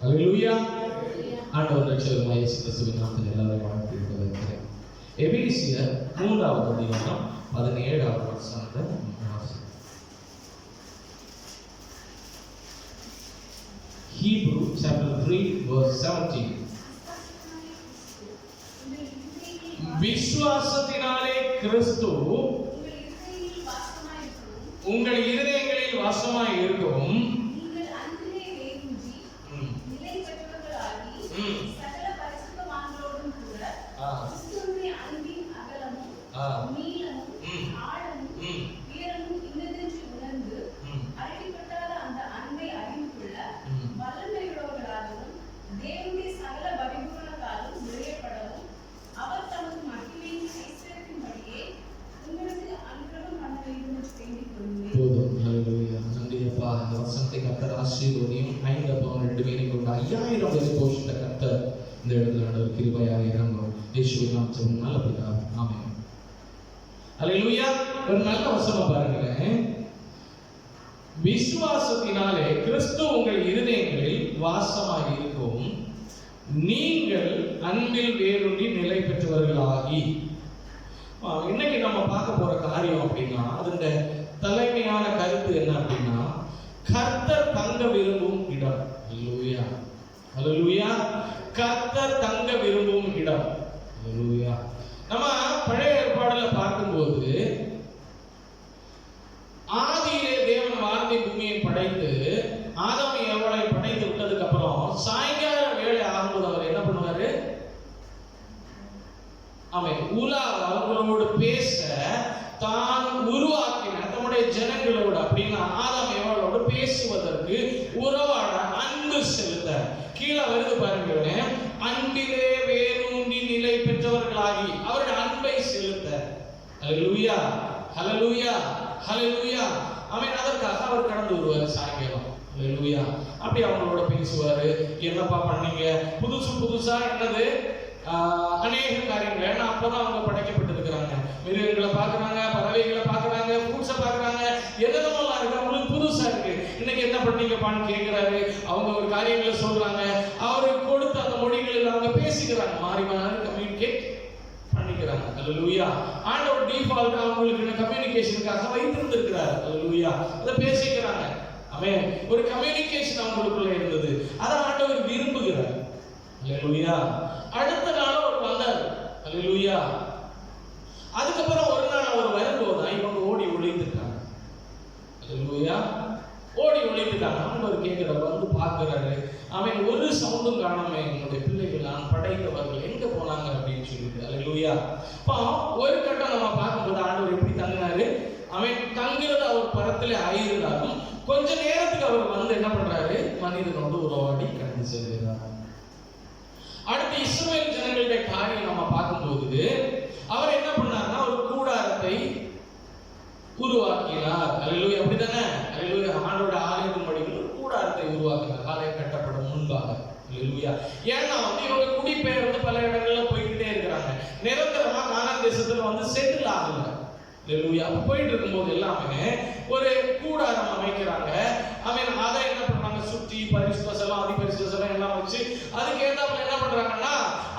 அல்லேலூயா. ஆண்டவர் ரட்சகருமாகிய இயேசு கிறிஸ்துவின் நாமத்தில் எல்லாரையும் வாழ்த்தி இருக்கிறேன். எபேசியர் 3வது அதிகாரம் 17வது வசனத்தை வாசிப்போம். Hebrew chapter 3 verse 17. விசுவாசத்தினாலே கிறிஸ்து உங்கள் இருதயங்களில் வாசமாய் இருக்கவும் வசனத்தை கர்த்தர் ஆசீர்வதியும் 5 பவுன் 2 வேலை கொண்டு 5000 பேரை போஷித்த கர்த்தர் இந்த இடத்துல நடவர் கிருபையாக இறங்கும். இயேசுவின் நாமத்தில் நல்ல பிதாவே, ஆமென். அல்லேலூயா. ஒரு நல்ல வசனம் பாருங்களேன். விசுவாசத்தினாலே கிறிஸ்து உங்கள் இருதயங்களில் வாசமாக இருக்கவும் நீங்கள் அன்பில் வேரூன்றி நிலை பெற்றவர்களாகி. இன்னைக்கு நம்ம பார்க்க போற காரியம் அப்படின்னா அதோட தலைமையான கருத்து என்ன அப்படின்னா கர்த்தர் தங்க விரும்பும் இடம். அல்லேலூயா, அல்லேலூயா. கர்த்தர் தங்க விரும்பும் இடம். அல்லேலூயா. நம்ம பழைய ஏற்பாடுல பார்க்கும்போது ஆதியிலே தேவன் வானத்தை பூமியை படைத்து ஆதாம் ஏவாளை படைத்து விட்டதுக்கு அப்புறம் சாயங்கால வேளை ஆகும்போது அவர் என்ன பண்ணுவாரு? அவன் அவங்களோடு பேச தான் உருவாக்கின தம்முடைய ஜனங்களோடு அப்படின்னு ஆதாம் ஏவாளோடு பேசுவதற்கு உறவாட அன்பு செலுத்த கீழே வருது பாருங்க. அன்பிலே வேரூன்றி நிலை பெற்றவர்களாகி அவருடைய அன்பை செலுத்த. அல்லேலூயா, அல்லேலூயா, அல்லேலூயா. அவன் அதற்காக அவர் கடந்து வருவார் சாயங்காலம். அல்லேலூயா. அப்படி அவங்களோட பேசுவாரு. என்னப்பா பண்ணீங்க? புதுசா என்னது அநேக காரியங்கள். ஏன்னா அப்பதான் அவங்க படைக்கப்பட்டிருக்கிறாங்க. மிருகங்களை பாக்குறாங்க, பறவைகளை பாக்குறாங்க, ஃப்ரூட்ஸை பாக்குறாங்க, எதெல்லாம் இருக்கு அவங்களுக்கு புதுசா இருக்கு. இன்னைக்கு என்ன பண்ணீங்கப்பான்னு கேட்கிறாரு. அவங்க ஒரு காரியங்களை சொல்றாங்க. அவருக்கு கொடுத்த அந்த மொழிகளில் அவங்க பேசிக்கிறாங்க, மாறி மாறி கம்யூனிகேட் பண்ணிக்கிறாங்க. அல்லேலூயா. ஆண்டவர் டிஃபால்ட் அவங்களுக்கு கம்யூனிகேஷனுக்காக வைத்திருந்திருக்கிறார். அல்லேலூயா. அதை பேசிக்கிறாங்க. ஆமென். ஒரு கம்யூனிகேஷன் அவங்களுக்குள்ள இருந்தது. அதை ஆண்டவர் விரும்புகிறார். அல்லேலூயா. அடுத்த நாள் அவர் வந்தார். அல்லேலூயா. அதுக்கப்புறம் ஒரு நாள் அவர் வரும்போது இவங்க ஓடி ஒளிந்துட்டாங்க. அல்லேலூயா. ஓடி ஒளிந்துட்டாங்க. ஆண்டவர் கேட்கிறார், வந்து பார்க்கிறாரு. அவன் ஒரு சவுண்டும் காணாம என்னுடைய பிள்ளைகள் நான் படைத்தவர்கள் எங்க போனாங்க அப்படின்னு சொல்லிட்டு. அல்லேலூயா. இப்போ ஒரு கட்டம் நம்ம பார்க்கும்போது ஆண்டவர் எப்படி தங்கினாரு? அவன் தங்குறது அவர் பரத்திலே ஆயிருந்தாலும் கொஞ்ச நேரத்துக்கு அவர் வந்து என்ன பண்றாரு? மனிதனோடு உறவாடி கடந்து செல்கிறார். அடுத்து இஸ்ரவேல் ஜனங்களுடைய காரியம் நம்ம பார்க்கும்போது அவர் என்ன பண்ணார்னா ஒரு கூடாரத்தை உருவாக்கினார். அல்லேலூயா. அப்படிதானே? அல்லேலூயா. ஆண்டோட ஆலயத்தின் படியில் ஒரு கூடாரத்தை உருவாக்கினார் ஆலயம் கட்டப்படும் முன்பாக. அல்லேலூயா. ஏன்னா இவங்க குடிபெயர்ந்து பல இடங்கள்ல போய்கிட்டே இருக்கிறாங்க. நிரந்தரமா கானான் தேசத்துல செட்டில் ஆகல. அல்லேலூயா. போயிட்டு இருக்கும்போது எல்லாமே ஒரு கூடாரம் அமைக்கிறாங்க. அதை என்ன பண்றாங்க? சுற்றி பரிசுத்தலம் அதிபரிசுத்தலம் எல்லாம் வச்சு அதுக்கு ஏத்தாப்புல என்ன பண்றாங்கன்னா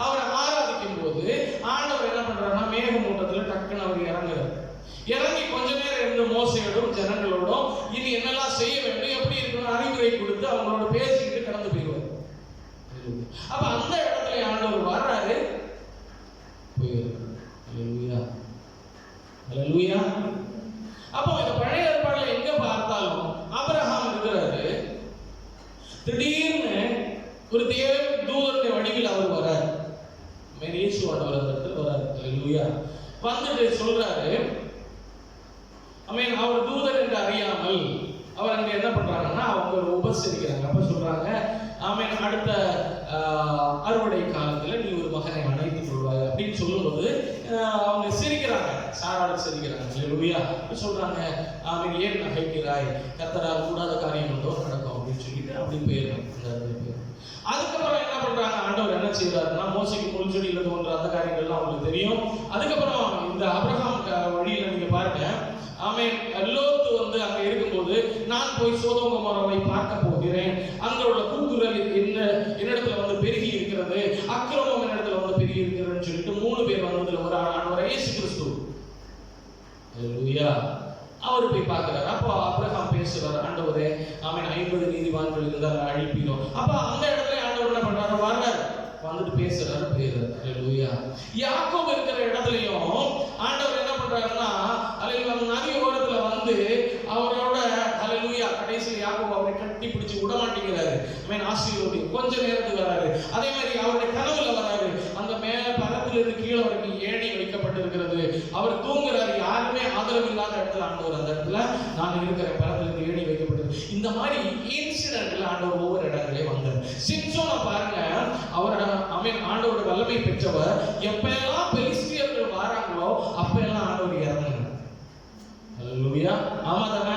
அவரை ஆராதிக்கும் போது ஆண்டவர் என்ன பண்றாருன்னா மேகமூட்டத்துல டக்குன்னு அவர் இறங்கி கொஞ்ச நேரம் இருந்து மோசையோடும் ஜனங்களோடும் இனி என்னெல்லாம் செய்ய வேண்டும், எப்படி இருக்கணும் அறிவுரை கொடுத்து அவங்களோட பேசிக்கிட்டு கடந்து போயிடுவார். அப்ப அந்த இடத்துல ஆண்டவர் வர்றாரு, போயிடுறாரு. அல்லேலூயா, அல்லேலூயா. அப்போ இந்த பழைய ஏற்பாடுல எங்க பார்த்தாலும் ஆபிரகாம் இருக்கிறாரு. திடீர்னு ஒரு தூதருடைய வடிவில் அவர் வராரு. இயேசு ஆண்டவர் அந்த இடத்துல வராரு. அல்லேலூயா. வந்துட்டு சொல்றாரு, அவர் தூதர் என்று அறியாமல் அவர் அங்க என்ன பண்றாங்கன்னா அவங்க உபசரிக்கிறாங்க. அப்ப சொல்றாங்க, அடுத்த அறுவடை காலத்துல நீ ஒரு மகனை அணைத்துக் கொள்வாய் அப்படின்னு சொல்லும்போது அவங்க சிரிக்கிறாங்க, சாராட சிரிக்கிறாங்க. அல்லேலூயா. சொல்றாங்க, ஏன் நகைக்கிறாய், கர்த்தரால் கூடாத காரியம் உண்டோ நடக்கும் அப்படின்னு சொல்லிட்டு அப்படி போயிடுறாங்க. அதுக்கப்புறம் என்ன பண்றாங்க? ஆண்டவர் என்ன செய்யறாருன்னா மோசைக்கு முள்செடியில தோன்ற அந்த காரியங்கள்லாம் அவங்களுக்கு தெரியும். அதுக்கப்புறம் இந்த ஆபிரகாம் வழியில நீங்க பாருங்க, லோத்து அங்க இருக்கும்போது போது, நான் போய் சோதோம் கொமோராவை பார்க்க போகிறேன், அங்க உள்ள கூக்குரல் என்னிடத்துல வந்து பெருகி இருக்கிறது, அக்கிரமம் என்னிடத்துல வந்து பெருகி இருக்கிறதுன்னு சொல்லிட்டு 3 பேர் வந்ததுல ஒரு ஆண்டவர் இயேசு கிறிஸ்து. ஹல்லேலூயா. அவர் போய் பார்க்கிறார். அப்போ ஆபிரகாம் பேசுறார், ஆண்டவரே ஆமென் 50 நீதிமான்கள் இருந்தால் அழிப்பீரோ. அப்ப அந்த இடத்துல ஆண்டவர் என்ன பண்றாரு, வர்றார், வந்துட்டு பேசுறாரு, போயிடுறாரு. ஹல்லேலூயா. யாக்கோபு இருக்கிற இடத்துலயும் ஆண்டவர் என்ன பண்றாருன்னா, ஹல்லேலூயா, நதி ஓரத்துல வந்து அவரோட ஹல்லேலூயா கடைசியில் யாக்கோபு அவரை கட்டி பிடிச்சு விட மாட்டேங்கிறாரு. ஆமென் ஆசீர்வதி கொஞ்ச நேரத்துக்கு வராரு. அதே மாதிரி அவருடைய கனவுல வராரு, அந்த மேல பரத்துல இருந்து கீழே வரைக்கும் ஏணி வைக்கப்பட்டிருக்கிறது. அவர் தூங்குறாரு, யாருமே ஆதரவு இல்லாத இடத்துல ஆண்டவர் அந்த இடத்துல நான் இருக்கிற பரத்துல இருந்து ஏணி வைக்கப்பட்டிருக்கு. இந்த மாதிரி இன்சிடென்ட்ல ஆண்டவர் ஒவ்வொரு இடங்களே வந்தார். சிம்சோனை பாருங்க, அவரோட ஆண்டவரோட வல்லமை பெற்றவர். எப்பெல்லாம் பெலிஸ்தியர்கள் வராங்களோ அப்பெல்லாம் ஆண்டவர் இறங்குனார். ஹல்லேலூயா. ஆமா தானே,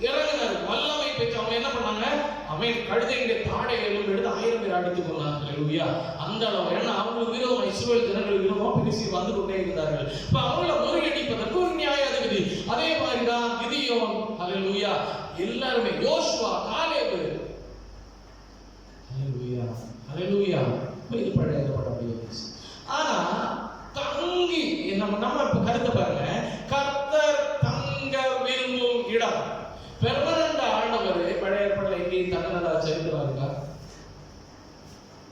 இறங்குனார். வல்லமை பெற்றவங்க என்ன பண்ணாங்க, அவன் கழுதையுடைய தாடை எலும்பு எடுத்து 1000 பேர் அடித்து கொண்டாங்க. ஹல்லேலூயா. அந்த அளவு, ஏன்னா அவங்களுக்கு விரோதம், இஸ்ரவேல் ஜனங்களுக்கு விரோதமா பெலிஸ்தியர் வந்து கொண்டே இருந்தார்கள். இப்ப அவங்கள முறியடிப்பதற்கு ஒரு நியாயாதிபதி. அதே மாதிரிதான் கிதியோன், ஹல்லேலூயா, எல்லாருமே, யோசுவா, காலேபு, ஹல்லேலூயா, ஹல்லேலூயா. இது பழைய ஏற்பாடு. ஆனா தங்கி நம்ம இப்ப கருத்தை பாருங்க, கர்த்தர் தங்க விரும்பும் இடம். பெர்மனன்ட் ஆண்டவர் பழைய ஏற்பாடுல எங்கேயும் தங்கினதா சரித்திரம் இருக்கா?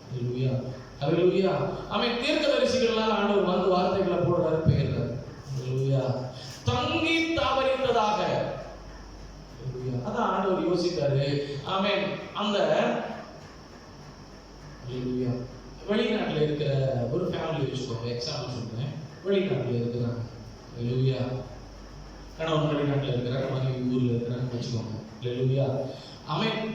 ஹல்லேலூயா, ஹல்லேலூயா. அவன் தீர்க்கதரிசிகள்லாம் ஆண்டவர் வந்து வார்த்தைகளை போடுறாரு, போயிடுறாரு. ஹல்லேலூயா. தங்கி தவறிந்ததாக. ஹல்லேலூயா. அதான் ஆண்டவர் யோசித்தாரு. ஆமென். அந்த ஹல்லேலூயா, வெளிநாட்டில் இருக்கிற ஒரு ஃபேமிலி வச்சுக்கோங்க, எக்ஸாம்பிள் சொல்றேன். வெளிநாட்டில் இருக்கிறாங்க, ஹல்லேலூயா, கணவன் வெளிநாட்டில் இருக்கிறாங்க, மனைவி ஊர்ல இருக்கிறாங்கன்னு வச்சுக்கோங்க. ஹல்லேலூயா.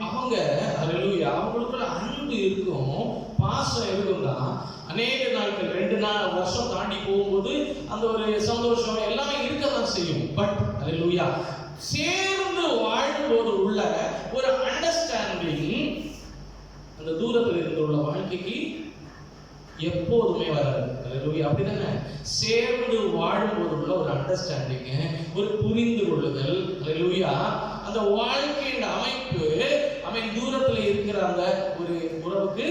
அவங்க ஹல்லேலூயா, அவங்களுக்குள்ள அன்பு இருக்கும், பாசம் இருக்கும் தான். அநேக நாட்கள் 2 வருஷம் தாண்டி போகும்போது அந்த ஒரு சந்தோஷம் எல்லாமே இருக்கதான் செய்யும். பட் ஹல்லேலூயா, சேர்ந்து வாழும்போது உள்ள ஒரு அண்டர்ஸ்டாண்டிங் அந்த தூரத்தில் இருந்து உள்ள வாழ்க்கைக்கு எப்போதுமே வராது. ஹல்லேலூயா. அப்படிதானே, சேர்ந்து வாழும்போது உள்ள ஒரு அண்டர்ஸ்டாண்டிங், ஒரு புரிந்து கொள்ளுதல், ஹல்லேலூயா, அந்த வாழ்க்கையின் அமைப்பு அவன் தூரத்துல இருக்கிற அந்த ஒரு உறவுக்கு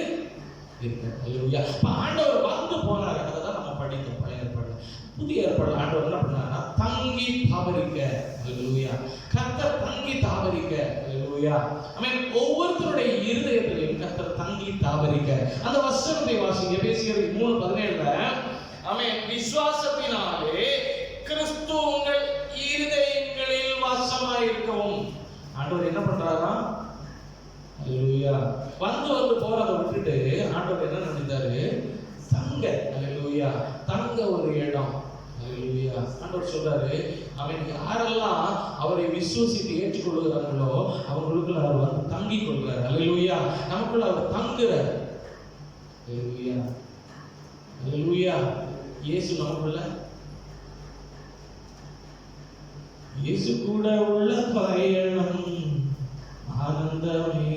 இருக்கு. ஹல்லேலூயா. ஆண்டவர் வந்து போனார், அதை தான் நம்ம படித்தோம் பழைய ஏற்பாடு. புதிய ஏற்பாடு ஆண்டவர் என்ன பண்ணாருன்னா, தங்கி தாவரிக்க. ஹல்லேலூயா. கர்த்தர் தங்கி தாவரிக்க. ஹல்லேலூயா. ஆமென். ஒவ்வொருத்தருடைய இருதயத்திலும் கர்த்தர் தங்கி தாவரிக்க. அந்த வசனத்தை வாசிங்க, எபேசியர் 3:17. ஆமென். விசுவாசத்தினாலே கிறிஸ்து உங்கள் இருதயங்களில் வாசமாயிருக்கவும். ஆண்டவர் என்ன பண்றாரா, ஹல்லேலூயா, வந்து போறதை விட்டுட்டு ஆண்டவர் என்ன நினைத்தாரு, தங்க. ஹல்லேலூயா. தங்க ஒரு இடம். ஹல்லேலூயா. ஆண்டவர் சொல்றாரு, அவன் யாரெல்லாம் அவரை விசுவாசித்து ஏற்றுக்கொள்கிறார்களோ அவங்களுக்குள்ள அவர் வந்து தங்கி கொள்றார். ஹல்லேலூயா. நமக்குள்ள அவர் தங்குறார். ஹல்லேலூயா, ஹல்லேலூயா. இயேசு நமக்குள்ள, இயேசு கூட உள்ள பயணம் ஆனந்தமே.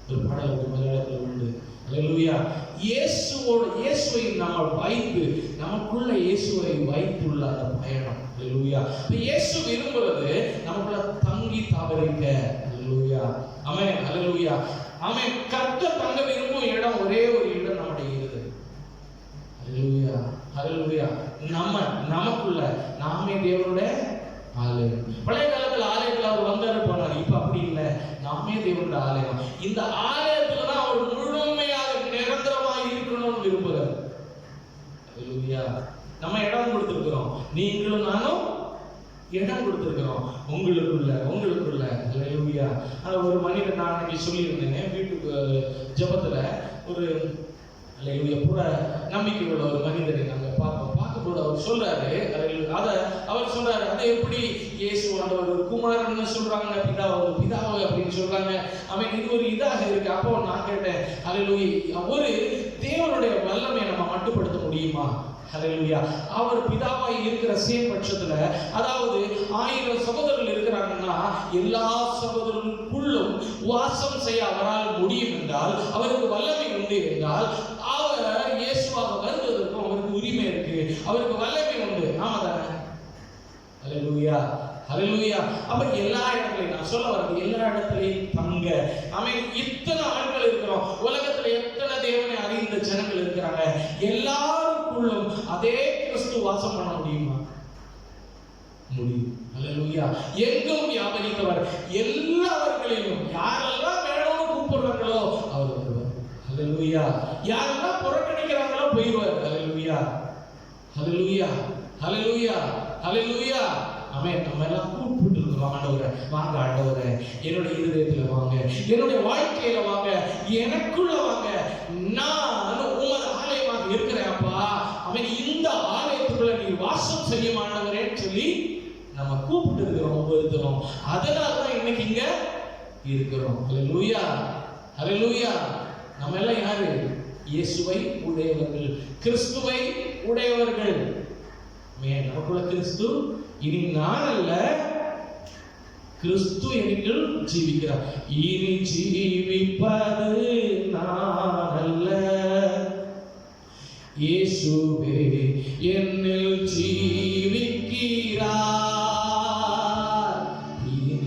ஒரு பாடல் மலையாளத்தில் உண்டு. ஹல்லேலூயா. இயேசுவை நம்ம வைத்து, நமக்குள்ள இயேசுவை வைத்துள்ள அந்த பயணம். ஹல்லேலூயா. இயேசு விரும்புறது நமக்குள்ள தங்கி தாவரிக்க. ஹல்லேலூயா. ஆமென். ஹல்லேலூயா. ஆமென். கர்த்தர் தங்க விரும்பும் இடம் ஒரே ஒரு இடம், நம்முடைய இருதயம். ஹல்லேலூயா, ஹல்லேலூயா. நமக்குள்ள நாமே தேவனுடைய ஆலயம். பழைய காலத்துல ஆலயத்துல அவர் வந்தாரு போனார், இப்ப அப்படி இல்லை, நாமே தேவனுடைய ஆலயம். இந்த ஆலயத்துல தான் அவர் முழுமையாக நிரந்தரமா இருக்கணும்னு விரும்புகிறார். ஹல்லேலூயா. நம்ம இடம் கொடுத்திருக்கிறோம், நீங்களும் நானும் இடம் கொடுத்திருக்கிறோம் உங்களுக்குள்ள. ஹல்லேலூயா. ஒரு மனிதன், நான் அன்னைக்கு சொல்லியிருந்தேன் வீட்டுக்கு ஜெபத்துல, ஒரு ஹல்லேலூயா புற நம்பிக்கை உள்ள ஒரு மனிதரை நாங்கள் பார்க்கும்போது அவர் சொல்றாரு, அவர் சொல்றாரு, அதை எப்படி இயேசு ஆண்டவர் ஒரு குமாரன்னு சொல்றாங்க, பிதாவை அப்படின்னு சொல்றாங்க. அவன் இது ஒரு இதாக இருக்கு. அப்போ நான் கேட்டேன், ஹல்லேலூயா, ஒரு தேவனுடைய வல்லமையை நம்ம மட்டுப்படுத்த முடியுமா? ஹல்லேலூயா. அவர் பிதாவாய் இருக்கிற சேம் பட்சத்துல, அதாவது 1000 சகோதரர்கள் இருக்கிறாங்கன்னா எல்லா சகோதரர்களுக்குள்ளும் வாசம் செய்ய அவரால் முடியும் என்றால், அவருக்கு வல்லமை உண்டு என்றால், அவர் இயேசுவாக வருவதற்கும் அவருக்கு உரிமை இருக்கு, அவருக்கு வல்லமை உண்டு. ஆமா தானே? ஹல்லேலூயா, ஹல்லேலூயா. அப்ப எல்லா இடத்துலயும் நான் சொல்ல வரது எல்லா இடத்துலயும் தங்க. ஆமென். இத்தனை ஆட்கள் இருக்கிறோம், உலகத்துல எத்தனை தேவனை அறிந்த ஜனங்கள் இருக்கிறாங்க. எல்லாருக்குள்ளும் அதே கிறிஸ்து வாசம் பண்ண முடியுமா? முடியும். ஹல்லேலூயா. எங்கும் வியாபரித்தவர், எல்லாவர்களிலும் யாரெல்லாம் வேணும்னு கூப்பிடுறாங்களோ அவர் வருவார். ஹல்லேலூயா. யாரெல்லாம் புறக்கணிக்கிறாங்களோ போயிடுவார். ஹல்லேலூயா, ஹல்லேலூயா, ஹல்லேலூயா, ஹல்லேலூயா. ஆமென். நம்ம எல்லாம் கூப்பிட்டு இருக்கிறோம், ஆண்டவரே வாங்க, ஆண்டவரே என்னுடைய இருதயத்துல வாங்க, என்னுடைய வாழ்க்கையில வாங்க, எனக்குள்ள வாங்க, நான் உமது ஆலயமாக இருக்கிறேன் அப்பா. அவன் இந்த ஆலயத்துக்குள்ள நீ வாசம் செய்ய ஆண்டவரேன்னு சொல்லி நம்ம கூப்பிட்டு இருக்கிறோம் ஒவ்வொருத்தரும். அதனாலதான் இன்னைக்கு இங்க இருக்கிறோம். ஹல்லேலூயா, ஹல்லேலூயா. நம்ம எல்லாம் யாரு? இயேசுவை உடையவர்கள், கிறிஸ்துவை உடையவர்கள். நமக்குள்ள கிறிஸ்து, இனி நான் அல்ல, கிறிஸ்து எனக்குள் ஜீவிக்கிறார். இனி ஜீவிப்பது நான் அல்ல, இயேசுவே என்னில் ஜீவிக்கிறார். இனி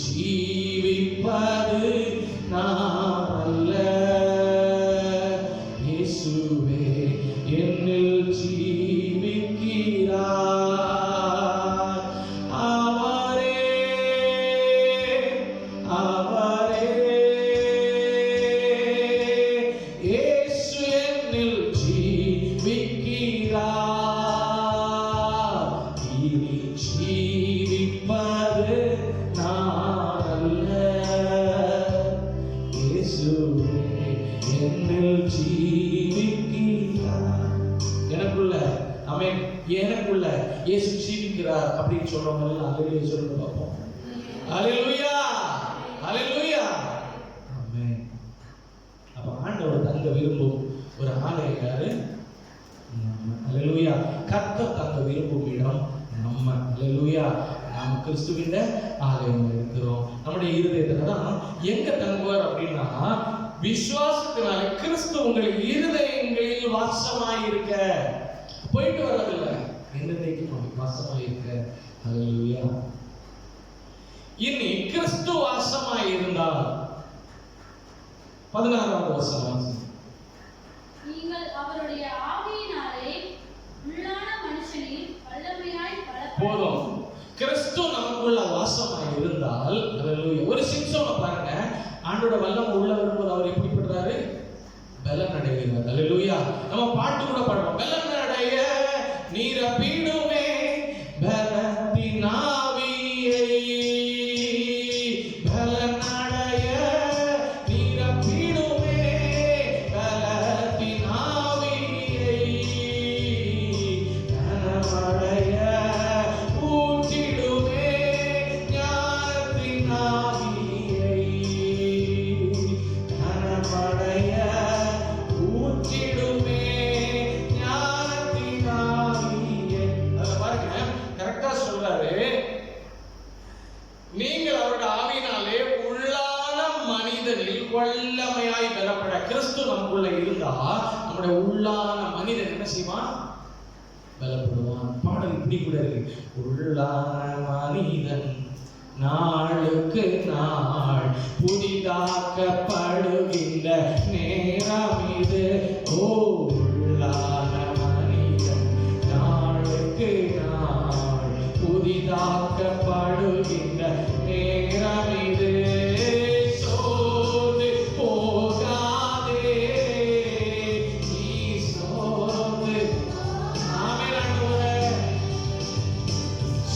ஜீவிப்பது நான் அல்ல, இயேசுவே என்னில் ஜீவிக்கிறார். அவரே, அவரே, இயேசு என்னில் ஜீவிக்கிறார். இனி ஜீவிப்பது நான் அல்ல, இயேசுவே என்னில் ஜீவிக்கிறார். எனக்குள்ள, ஆமென், எனக்குள்ள இயேசு ஜீவிக்கிறார் அப்படின்னு சொல்றவங்க எல்லாம் அல்லேலூயா சொல்லுங்க பாப்போம். அல்லேலூயா, அல்லேலூயா. ஆமென். அப்ப ஆண்டவர் தங்க விரும்பும் ஒரு ஆலயம் யாரு? அல்லேலூயா. கர்த்தர் தங்க விரும்பும் இடம் நம்ம. அல்லேலூயா. நாம கிறிஸ்துவின் ஆலயம் இருக்கிறோம். நம்முடைய இருதயத்துல தான் எங்க தங்குவார் அப்படின்னா, விசுவாசத்தினால கிறிஸ்து உங்கள் இருதயங்களில் வாசமாயிருக்க. போயிட்டு வர்றதில்ல, இருதயத்தில் வாசமாயிருக்க. ஹல்லேலூயா. இனி கிறிஸ்து வாசமாயிருந்தால் 16வது வசனம், நீங்கள் அவருடைய ஆவியினாலே உள்ளான மனுஷனில் வல்லமையாய் போதும். கிறிஸ்து நமக்குள்ள வாசமாய் இருந்தால், ஹல்லேலூயா. ஒரு சிம்சோனை பாருங்க, ஆண்டோட வல்லமை உள்ள வரும்போது அவர் எப்படி பண்றாரு? பலன் அடைகிறார். ஹல்லேலூயா. நம்ம பாட்டு கூட பாடுறோம், பலன் அடைய நீரப்பிடுமே பலத்தின் ஆவியை, பலன் அடைய நீரப்பிடுமே பலத்தின் ஆவியை, கனமடைய ஊற்றிடுமே ஞானத்தின் ஆவியை, கனமடைய ஊற்றிடுமே ஞானத்தின் ஆவியை. அத பாருங்க, கரெக்டா சொல்றாரு. நீங்கள் அவருடைய ஆவியினாலே உள்ளான மனிதனில் வல்லமையாய் பெறப்பட. கிறிஸ்து நமக்குள்ள இருந்தா நம்முடைய உள்ளான மனிதன் என்ன செய்வான்? பலப்படுவான். பாடல் இப்படி கூட இருக்கு, உள்ளான மனிதன் நாளுக்கு நாள் புதிதாக்கப்படுகின்ற நேரம் இது. ஓ, உள்ளான மனிதன் நாளுக்கு நாள் புதிதாக்கப்படுகின்ற நேரம் இது. சோர்ந்து போகாதே, நீ சோர்ந்து, ஆமென் ஆண்டவரே,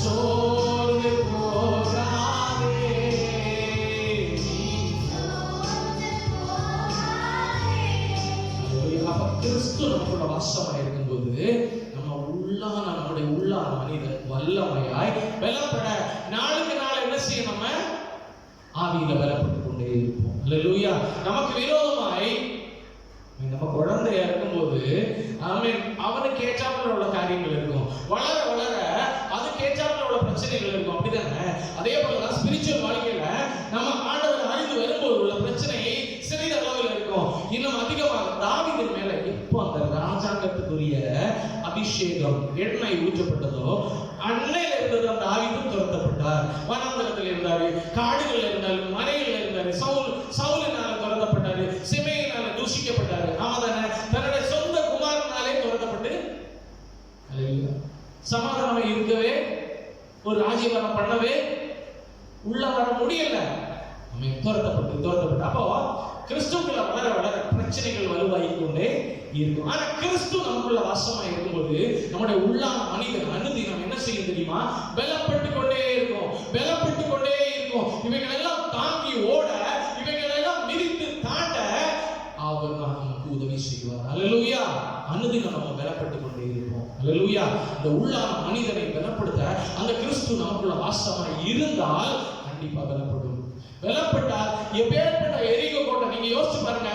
சோர்ந்து போகாதே, நீ சோர்ந்து போகாதே. அப்ப கிறிஸ்து நமக்குள்ள வாசமாய் இருக்கும்போது நம்ம உள்ளான, நம்முடைய உள்ளான மனிதன் வல்லமையாய் பலப்பட. நாளுக்கு நாள் என்ன செய்யும்? நம்ம ஆவியில பலப்பட்டு கொண்டே இருப்போம். அல்லேலூயா. நமக்கு விரோதமாய் நம்ம குழந்தையா இருக்கும்போது, ஆமென், அவனுக்கு ஏற்றாப்புல உள்ள காரியங்கள் இருக்கும். வளர வளர அதுக்கு ஏற்றாப்புல உள்ள பிரச்சனைகள் இருக்கும். அப்படிதானே? அதே போலதான் ஸ்பிரிச்சுவல் வாழ்க்கையில நம்ம ஆண்டவர் அறிந்து வரும்போது உள்ள பிரச்சனை சிறிது அளவில் இருக்கும். இன்னும் அதிகமாக தாவீதின் மேல எப்போ அந்த ராஜாங்கத்துக்குரிய அபிஷேகம் எண்ணெய் ஊற்றப்பட்டதோ அன்னையில இருந்தது அந்த தாவீது துரத்தப்பட்டார். வனாந்தரத்தில் இருந்தாரு, காடுகள் இருந்தாரு, மலையில் இருந்தாரு, சவுலினால துரத்தப்பட்டாரு, சிமேயினால தூஷிக்கப்பட்டாரு. ஆமாதானே? தன்னுடைய சொந்த குமாரனாலே துரத்தப்பட்டு சமாதானம் இருக்கவே, ஒரு ராஜ்யபாரம் பண்ணவே உள்ள வர முடியல. துரத்தப்பட்டு அப்போ கிறிஸ்துக்குள்ள வளர வளர பிரச்சனைகள் வலுவாகிக் கொண்டே இருக்கும். ஆனா கிறிஸ்து நமக்குள்ள வாசமா இருக்கும்போது நம்முடைய உள்ளான மனிதன் அனுதினம் என்ன செய்யும் தெரியுமா? பலப்பட்டு கொண்டே இருக்கும். இவைகள் எல்லாம் தாங்கி ஓட, இவைகள் எல்லாம் மிதித்து தாண்ட அவர் நமக்கு உதவி செய்வார். அல்லேலூயா. அனுதினம் நம்ம பலப்பட்டு கொண்டே இருப்போம். அல்லேலூயா. இந்த உள்ளான மனிதனை பலப்படுத்த அந்த கிறிஸ்து நமக்குள்ள வாசமா இருந்தால் கண்டிப்பா பலப்படும். பலப்பட்டால் எப்பேற்பட்ட எரிகோ கோட்டை நீங்க யோசிச்சு பாருங்க.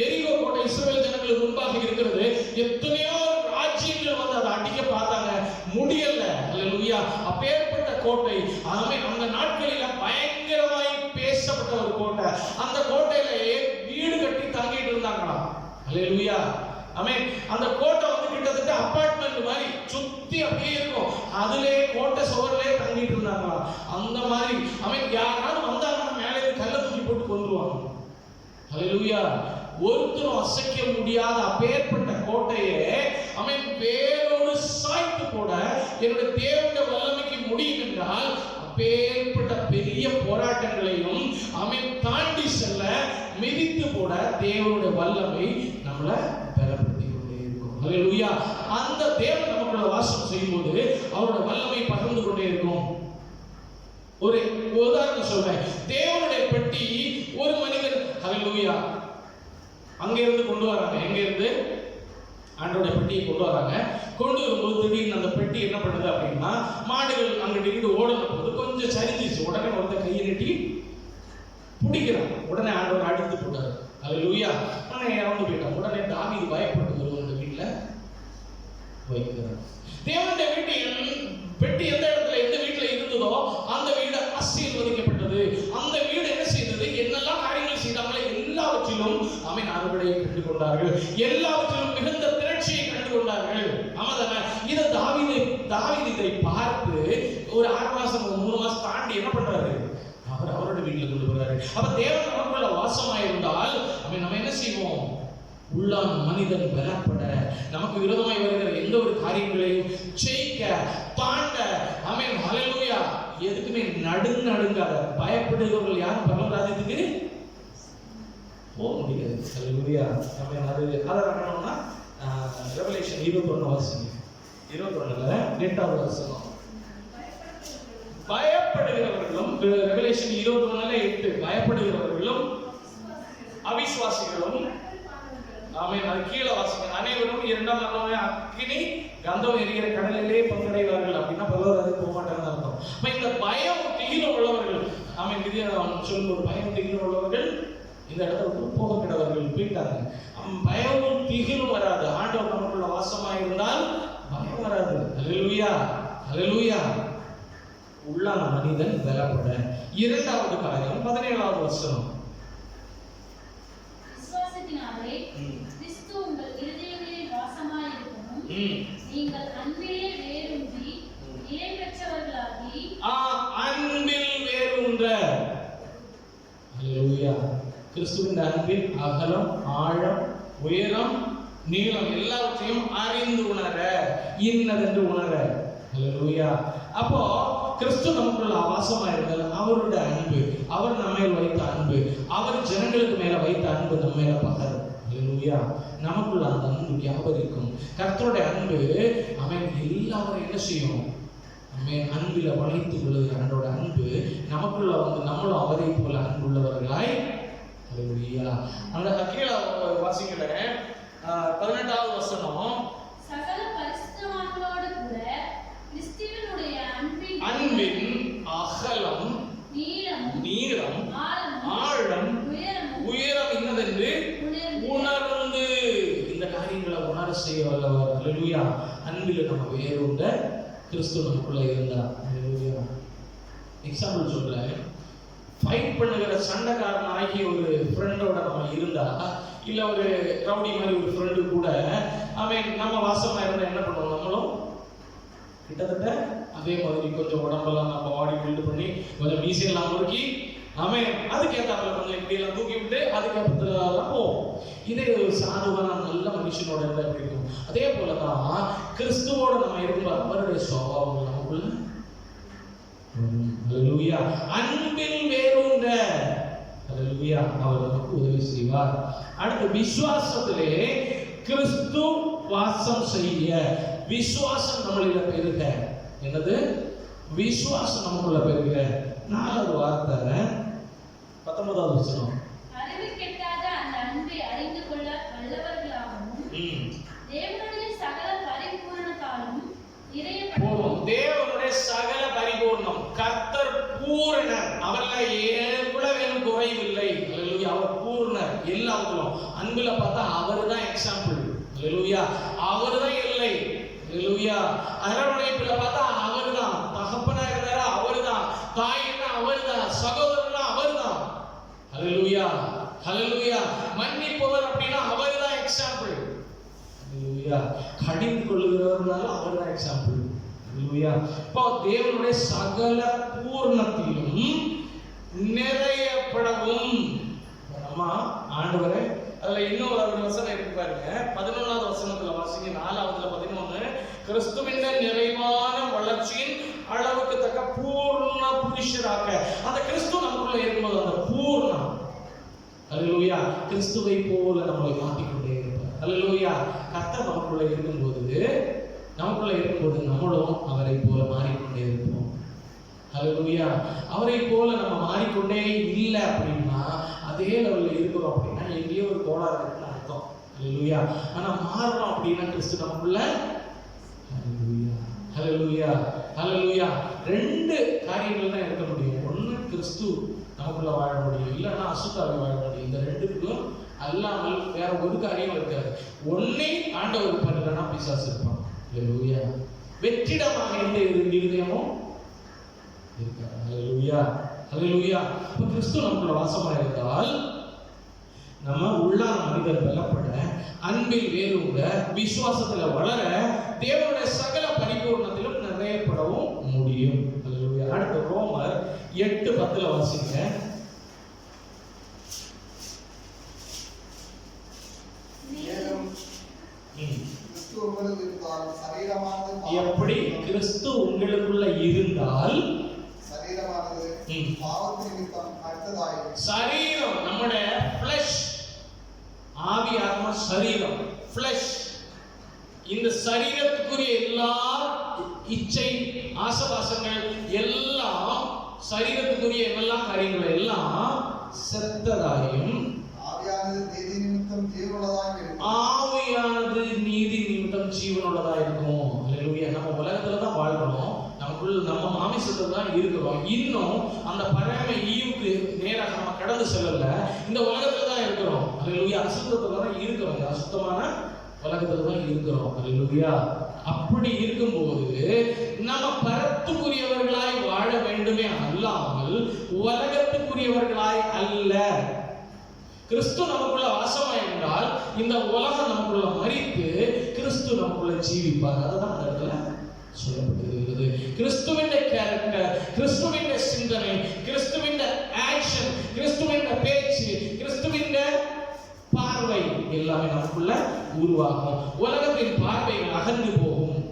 எரிகோ கோட்டை இஸ்ரவேல் ஜனங்களுக்கு முன்பாக இருக்கிறது. எத்தனையோ ராஜ்யங்கள் வந்து அதை அடிக்க பார்த்தாங்க, முடியல. அல்லேலூயா. அப்பேற்பட்ட கோட்டை, அந்த நாட்களில பயங்கரமாய் பேசப்பட்ட ஒரு கோட்டை. அந்த கோட்டையில வீடு கட்டி தங்கிட்டு இருந்தாங்களாம். அல்லேலூயா. ஆமென். அந்த கோட்டை வந்து கிட்டத்தட்ட அபார்ட்மெண்ட் மாதிரி சுத்தி அப்படியே இருக்கும். அதிலே கோட்டை சுவர்லயே தங்கிட்டு இருந்தாங்களாம். அந்த மாதிரி ஆமென். யாராவது வந்தாங்கன்னா மேலே கல்லை தூக்கி போட்டு கொன்றுவாங்க. அல்லேலூயா. ஒருத்தரும் அசைக்க முடியாத அப்பேற்பட்ட கோட்டையே ஆமென் வேரோடு சாய்த்து போட என்னுடைய தேவனுடைய வல்லமைக்கு முடியும் என்றால், அப்பேற்பட்ட பெரிய போராட்டங்களையும் ஆமென் தாண்டி செல்ல, மிதித்து போட தேவனுடைய வல்லமை நம்மளை பலப்படுத்தி கொண்டே இருக்கும். அல்லேலூயா. அந்த தேவன் நமக்குள்ள வாசம் செய்யும்போது அவருடைய வல்லமை பகிர்ந்து கொண்டே இருக்கும். ஒரு உதாரணம் சொல்றேன். தேவனுடைய பெட்டி ஒரு மனிதன் அல்லேலூயா அங்க இருந்து கொண்டு வராங்க. எங்க இருந்து? ஆண்டோட பெட்டியை கொண்டு வராங்க. கொண்டு வரும்போது திடீர்னு அந்த பெட்டி என்ன பண்ணுது அப்படின்னா, மாடுகள் அங்க திடீர்னு ஓடுன போது கொஞ்சம் சரிஞ்சிச்சு. உடனே ஒருத்தர் கையை நீட்டி பிடிக்கிறான். உடனே ஆண்டவர் அடித்து போட்டாரு. அல்லேலூயா. உடனே இறந்து போயிட்டான். உடனே தாவீது பயப்பட்டு வருவாங்க வீட்டுல வைக்கிறார். தேவனுடைய பெட்டி எந்த இடத்துல எந்த வீட்டுல இருந்ததோ அந்த வீடு ஆசீர்வதிக்கப்பட்டது. அந்த வீடு என்ன செய்தது? என்னெல்லாம் காரியங்கள் செய்தாங்களோ எல்லாவற்றிலும் ஆமென் அறுவடையை கண்டு கொண்டார்கள். எல்லாவற்றிலும் மிகுந்த திரட்சியை கண்டு கொண்டார்கள். ஆமாதானே? இதை தாவீது இதை பார்த்து ஒரு 6 மாசம் 3 மாசம் தாண்டி என்ன பண்றாரு? அவரோட வீட்டுல கொண்டு போறாரு. அப்ப தேவன் நமக்குள்ள வாசமா இருந்தால் நம்ம என்ன செய்வோம்? உள்ளான மனிதன் பலப்பட, நமக்கு விரோதமாய் வருகிற எந்த ஒரு காரியங்களையும் ஜெயிக்க, தாண்ட ஆமென். ஹல்லேலூயா. எதுக்குமே நடுங்காத. பயப்படுகிறவர்கள் யாரும் பரலோகத்துக்கு போக முடியாது. ஹல்லேலூயா. ஆமென். அது ஆதாரம்னா ரெவலேஷன் 21 வாசிங்க. 21ல 8வது வசனம். பயப்படுகிறவர்களும், ரெவலேஷன் 21ல 8, பயப்படுகிறவர்களும் அவிசுவாசிகளும் ஆமென். அது கீழே வாசிங்க. அனைவரும் 2ஆம் நாளான அக்கினி கந்தம் எரிகிற கடலிலே பங்கடைவார்கள். அப்படின்னா பரலோகத்துக்கு போக மாட்டாங்கன்னு அர்த்தம். அப்ப இந்த பயம் திகிலும் உள்ளவர்கள் ஆமென். இது சொல்லும்போது பயம் திகிலும் உள்ளவர்கள் இந்த இடத்துல விட்டு போக கிடவர்கள் போயிட்டாங்க. பயமும் திகிலும் வராது. ஆண்டவர் நமக்குள்ள வாசமா இருந்தால் பயம் வராது. அல்லேலூயா. அல்லேலூயா. உள்ளான மனிதன் பலப்பட. 2வது காரியம் 17வது வசனம். விசுவாசத்தினாலே கிறிஸ்து உங்கள் இருதயங்களில் வாசமாயிருக்கணும். நீங்கள் அன்பிலே வேரூன்றி நிலை பெற்றவர்களாகி அன்பில் வேரூன்ற. அல்லேலூயா. கிறிஸ்துவின் அன்பில் அகலம், ஆழம், உயரம், நீளம் எல்லாவற்றையும் அறிந்து உணர, இன்னதென்று உணர. அல்லேலூயா. அப்போ கிறிஸ்து நமக்குள்ள வாசமா இருந்தால் அவருடைய அன்பு, அவர் நம்ம மேல் வைத்த அன்பு, அவர் ஜனங்களுக்கு மேல வைத்த அன்பு நம்ம மேல பகரும். அல்லேலூயா. நமக்குள்ள அந்த அன்பு வியாபரிக்கும். கர்த்தருடைய அன்பு அவன் எல்லாரும் என்ன செய்யும்? அவன் அன்பில வளைத்து கொள்ளுகிற அவனோட அன்பு நமக்குள்ள வந்து நம்மளும் அவரை போல அன்புள்ளவர்களாய். அல்லேலூயா. அந்த கீழே வாசிக்கல 18வது வசனம். சகல பரிசுத்தவான்களோடு கூட கிறிஸ்துவினுடைய அன்பின் அகலம், நீளம், ஆழம், உயரம் இன்னதென்று உணர்ந்து இந்த காரியங்களை உணர செய்ய வல்லவர். அல்லேலூயா. அன்பில் நம்ம வேறுண்ட கிறிஸ்து நமக்குள்ள இருந்தார். அல்லேலூயா. எக்ஸாம்பிள் சொல்றேன். ஃபைட் பண்ணுகிற சண்டைக்காரன் ஆகிய ஒரு ஃப்ரெண்டோட நம்ம இருந்தா, இல்ல ஒரு ரவுடி மாதிரி ஒரு ஃப்ரெண்டு கூட அவன் நம்ம வாசமா இருந்தா என்ன பண்ணுவோம்? நம்மளும் கிட்டத்தட்ட அதே மாதிரி கொஞ்சம் உடம்பெல்லாம் நம்ம பாடி பில்ட் பண்ணி கொஞ்சம் மீசையெல்லாம் முறுக்கி ஆமென் அதுக்கேற்றாப்புல கொஞ்சம் இப்படியெல்லாம் தூக்கி விட்டு அதுக்கப்புறம் போவோம். இதே ஒரு சாதுவான நல்ல மனுஷனோட இருந்தா எப்படி இருக்கும்? அதே போலதான் கிறிஸ்துவோட நம்ம இருக்கும்போது அவருடைய சுபாவம் நமக்குள்ள ஹல்லேலூயா அன்பில் வேரூன்ற ஹல்லேலூயா அவர் நமக்கு உதவி செய்வார். அடுத்து விசுவாசத்திலே கிறிஸ்து வாசம் செய்ய விசுவாசம் நம்மளில பெருக. என்னது? விசுவாசம் நமக்குள்ள பெருக. 4வது வார்த்தை 19வது வசனம். அறிவு கெட்டாத அந்த அன்பை அறிந்து கொள்ள வல்லவர்களாகவும் தேவனுடைய சகல பரிபூரணத்தாலும் நிறையப்படும். தேவனுடைய சகல பரிபூர்ணம் கர்த்தர் பூரணர், அவர்ல எவ்வளவு குறைவில்லை. ஹல்லேலூயா அவர் பூரணர் எல்லாவற்றிலும். அன்புல பார்த்தா அவர்தான் எக்ஸாம்பிள். ஹல்லேலூயா அவர்தான் இல்லை. ஹல்லேலூயா அரவணைப்புல பார்த்தா அவர்தான் தகப்பனா இருந்தாரா அவர்தான், தாயினா அவர்தான், சகோதரனா அவர்தான். ஹல்லேலூயா ஹல்லேலூயா மன்னிப்பவர் அப்படின்னா அவர்தான் எக்ஸாம்பிள். ஹல்லேலூயா கடிந்து கொள்ளுகிறவர்னால அவர்தான் எக்ஸாம்பிள். ஹல்லேலூயா இப்போ தேவனுடைய சகல பூர்ணத்திலும் நிறையப்படவும் நம்ம ஆண்டவரே. அதுல இன்னொரு ஒரு வசனம் இருக்கு பாருங்க, 11வது வசனத்துல வாசிங்க. 4வதுல 11 கிறிஸ்துவின் நிறைவான வளர்ச்சியின் அளவுக்கு தக்க பூர்ண புருஷராக. அந்த கிறிஸ்து நமக்குள்ள இருக்கும்போது அந்த பூர்ணம் ஹல்லேலூயா கிறிஸ்துவை போல நம்மளை மாற்றிக்கொண்டே இருப்பார். ஹல்லேலூயா கர்த்தர் நமக்குள்ள இருக்கும்போது நம்மளும் அவரை போல மாறிக்கொண்டே இருப்போம். ஹல்லேலூயா அவரை போல நம்ம மாறிக்கொண்டே இல்லை அப்படின்னா அதே லெவல்ல இருக்கிறோம் அப்படின்னா எங்கேயோ ஒரு கோளாறு இருக்குன்னு அர்த்தம். ஹல்லேலூயா ஆனா மாறணும் அப்படின்னா கிறிஸ்து நமக்குள்ள ஹல்லேலூயா ஹல்லேலூயா 2 காரியங்கள் தான் இருக்க முடியும். ஒண்ணு கிறிஸ்து நமக்குள்ள வாழ முடியும், இல்லைன்னா அசுத்தாவை வாழ முடியும். இந்த 2க்கும் அல்லாமல் வேற ஒரு காரியம் இருக்காது. ஒன்னே ஆண்டவர் பண்ணலன்னா பிசாசு இருப்பான். ஹல்லேலூயா வெற்றிடமாக எந்த இருதயமும் இருக்காது. ஹல்லேலூயா ஹல்லேலூயா இப்ப கிறிஸ்து நமக்குள்ள வாசமா இருந்தால் நம்ம உள்ளான மனிதர் பலப்பட, அன்பில் வேரூன்ற, விசுவாசத்துல வளர, தேவனுடைய சகல பரிபூர்ணத்திலும் நிறையப்படவும் முடியும். ஹல்லேலூயா அடுத்து ரோமர் 8:10 வாசிங்க. எப்படி கிறிஸ்து உங்களுக்குள்ள இருந்தால் சரீரம் நம்முடைய ஃப்ளஷ், ஆவி ஆத்மா சரீரம் ஃப்ளஷ், இந்த சரீரத்துக்குரிய எல்லா இச்சை ஆசபாசங்கள் எல்லாம் சரீரத்துக்குரிய எல்லா காரியங்கள் எல்லாம் செத்ததாயும் ஆவியானது நீதி நிமித்தம் ஜீவனுள்ளதா இருக்கும். ஹல்லேலூயா நம்ம உலகத்துல தான் வாழ்றோம், நம்ம மாமிசத்துல தான் இருக்கிறோம். இன்னும் அந்த பரம ஈவுக்கு நேராக நம்ம கடந்து செல்லல, இந்த உலகத்துல தான் இருக்கிறோம். ஹல்லேலூயா அசுத்தத்துல தான் இருக்கிறோம், அசுத்தமான உலகத்துல தான் இருக்கிறோம். ஹல்லேலூயா அப்படி இருக்கும்போது நம்ம பரத்துக்குரியவர்களாய் வாழ வேண்டுமே அல்லாமல் உலகத்துக்குரியவர்களாய் அல்ல. கிறிஸ்து நமக்குள்ள வாசமாய் என்றால் இந்த உலகம் நமக்குள்ள மரித்து கிறிஸ்து நமக்குள்ள ஜீவிப்பார். அதுதான் அந்த இடத்துல சொல்லப்பட்டிருக்கிறது. கிறிஸ்துவின் கேரக்டர், கிறிஸ்துவின் சிந்தனை, கிறிஸ்துவின் ஆக்ஷன், கிறிஸ்துவின் பேச்சு, கிறிஸ்துவின் பார்வை எல்லாமே நமக்குள்ள உருவாகும். உலகத்தின் பார்வைகள் அகன்று போகும்.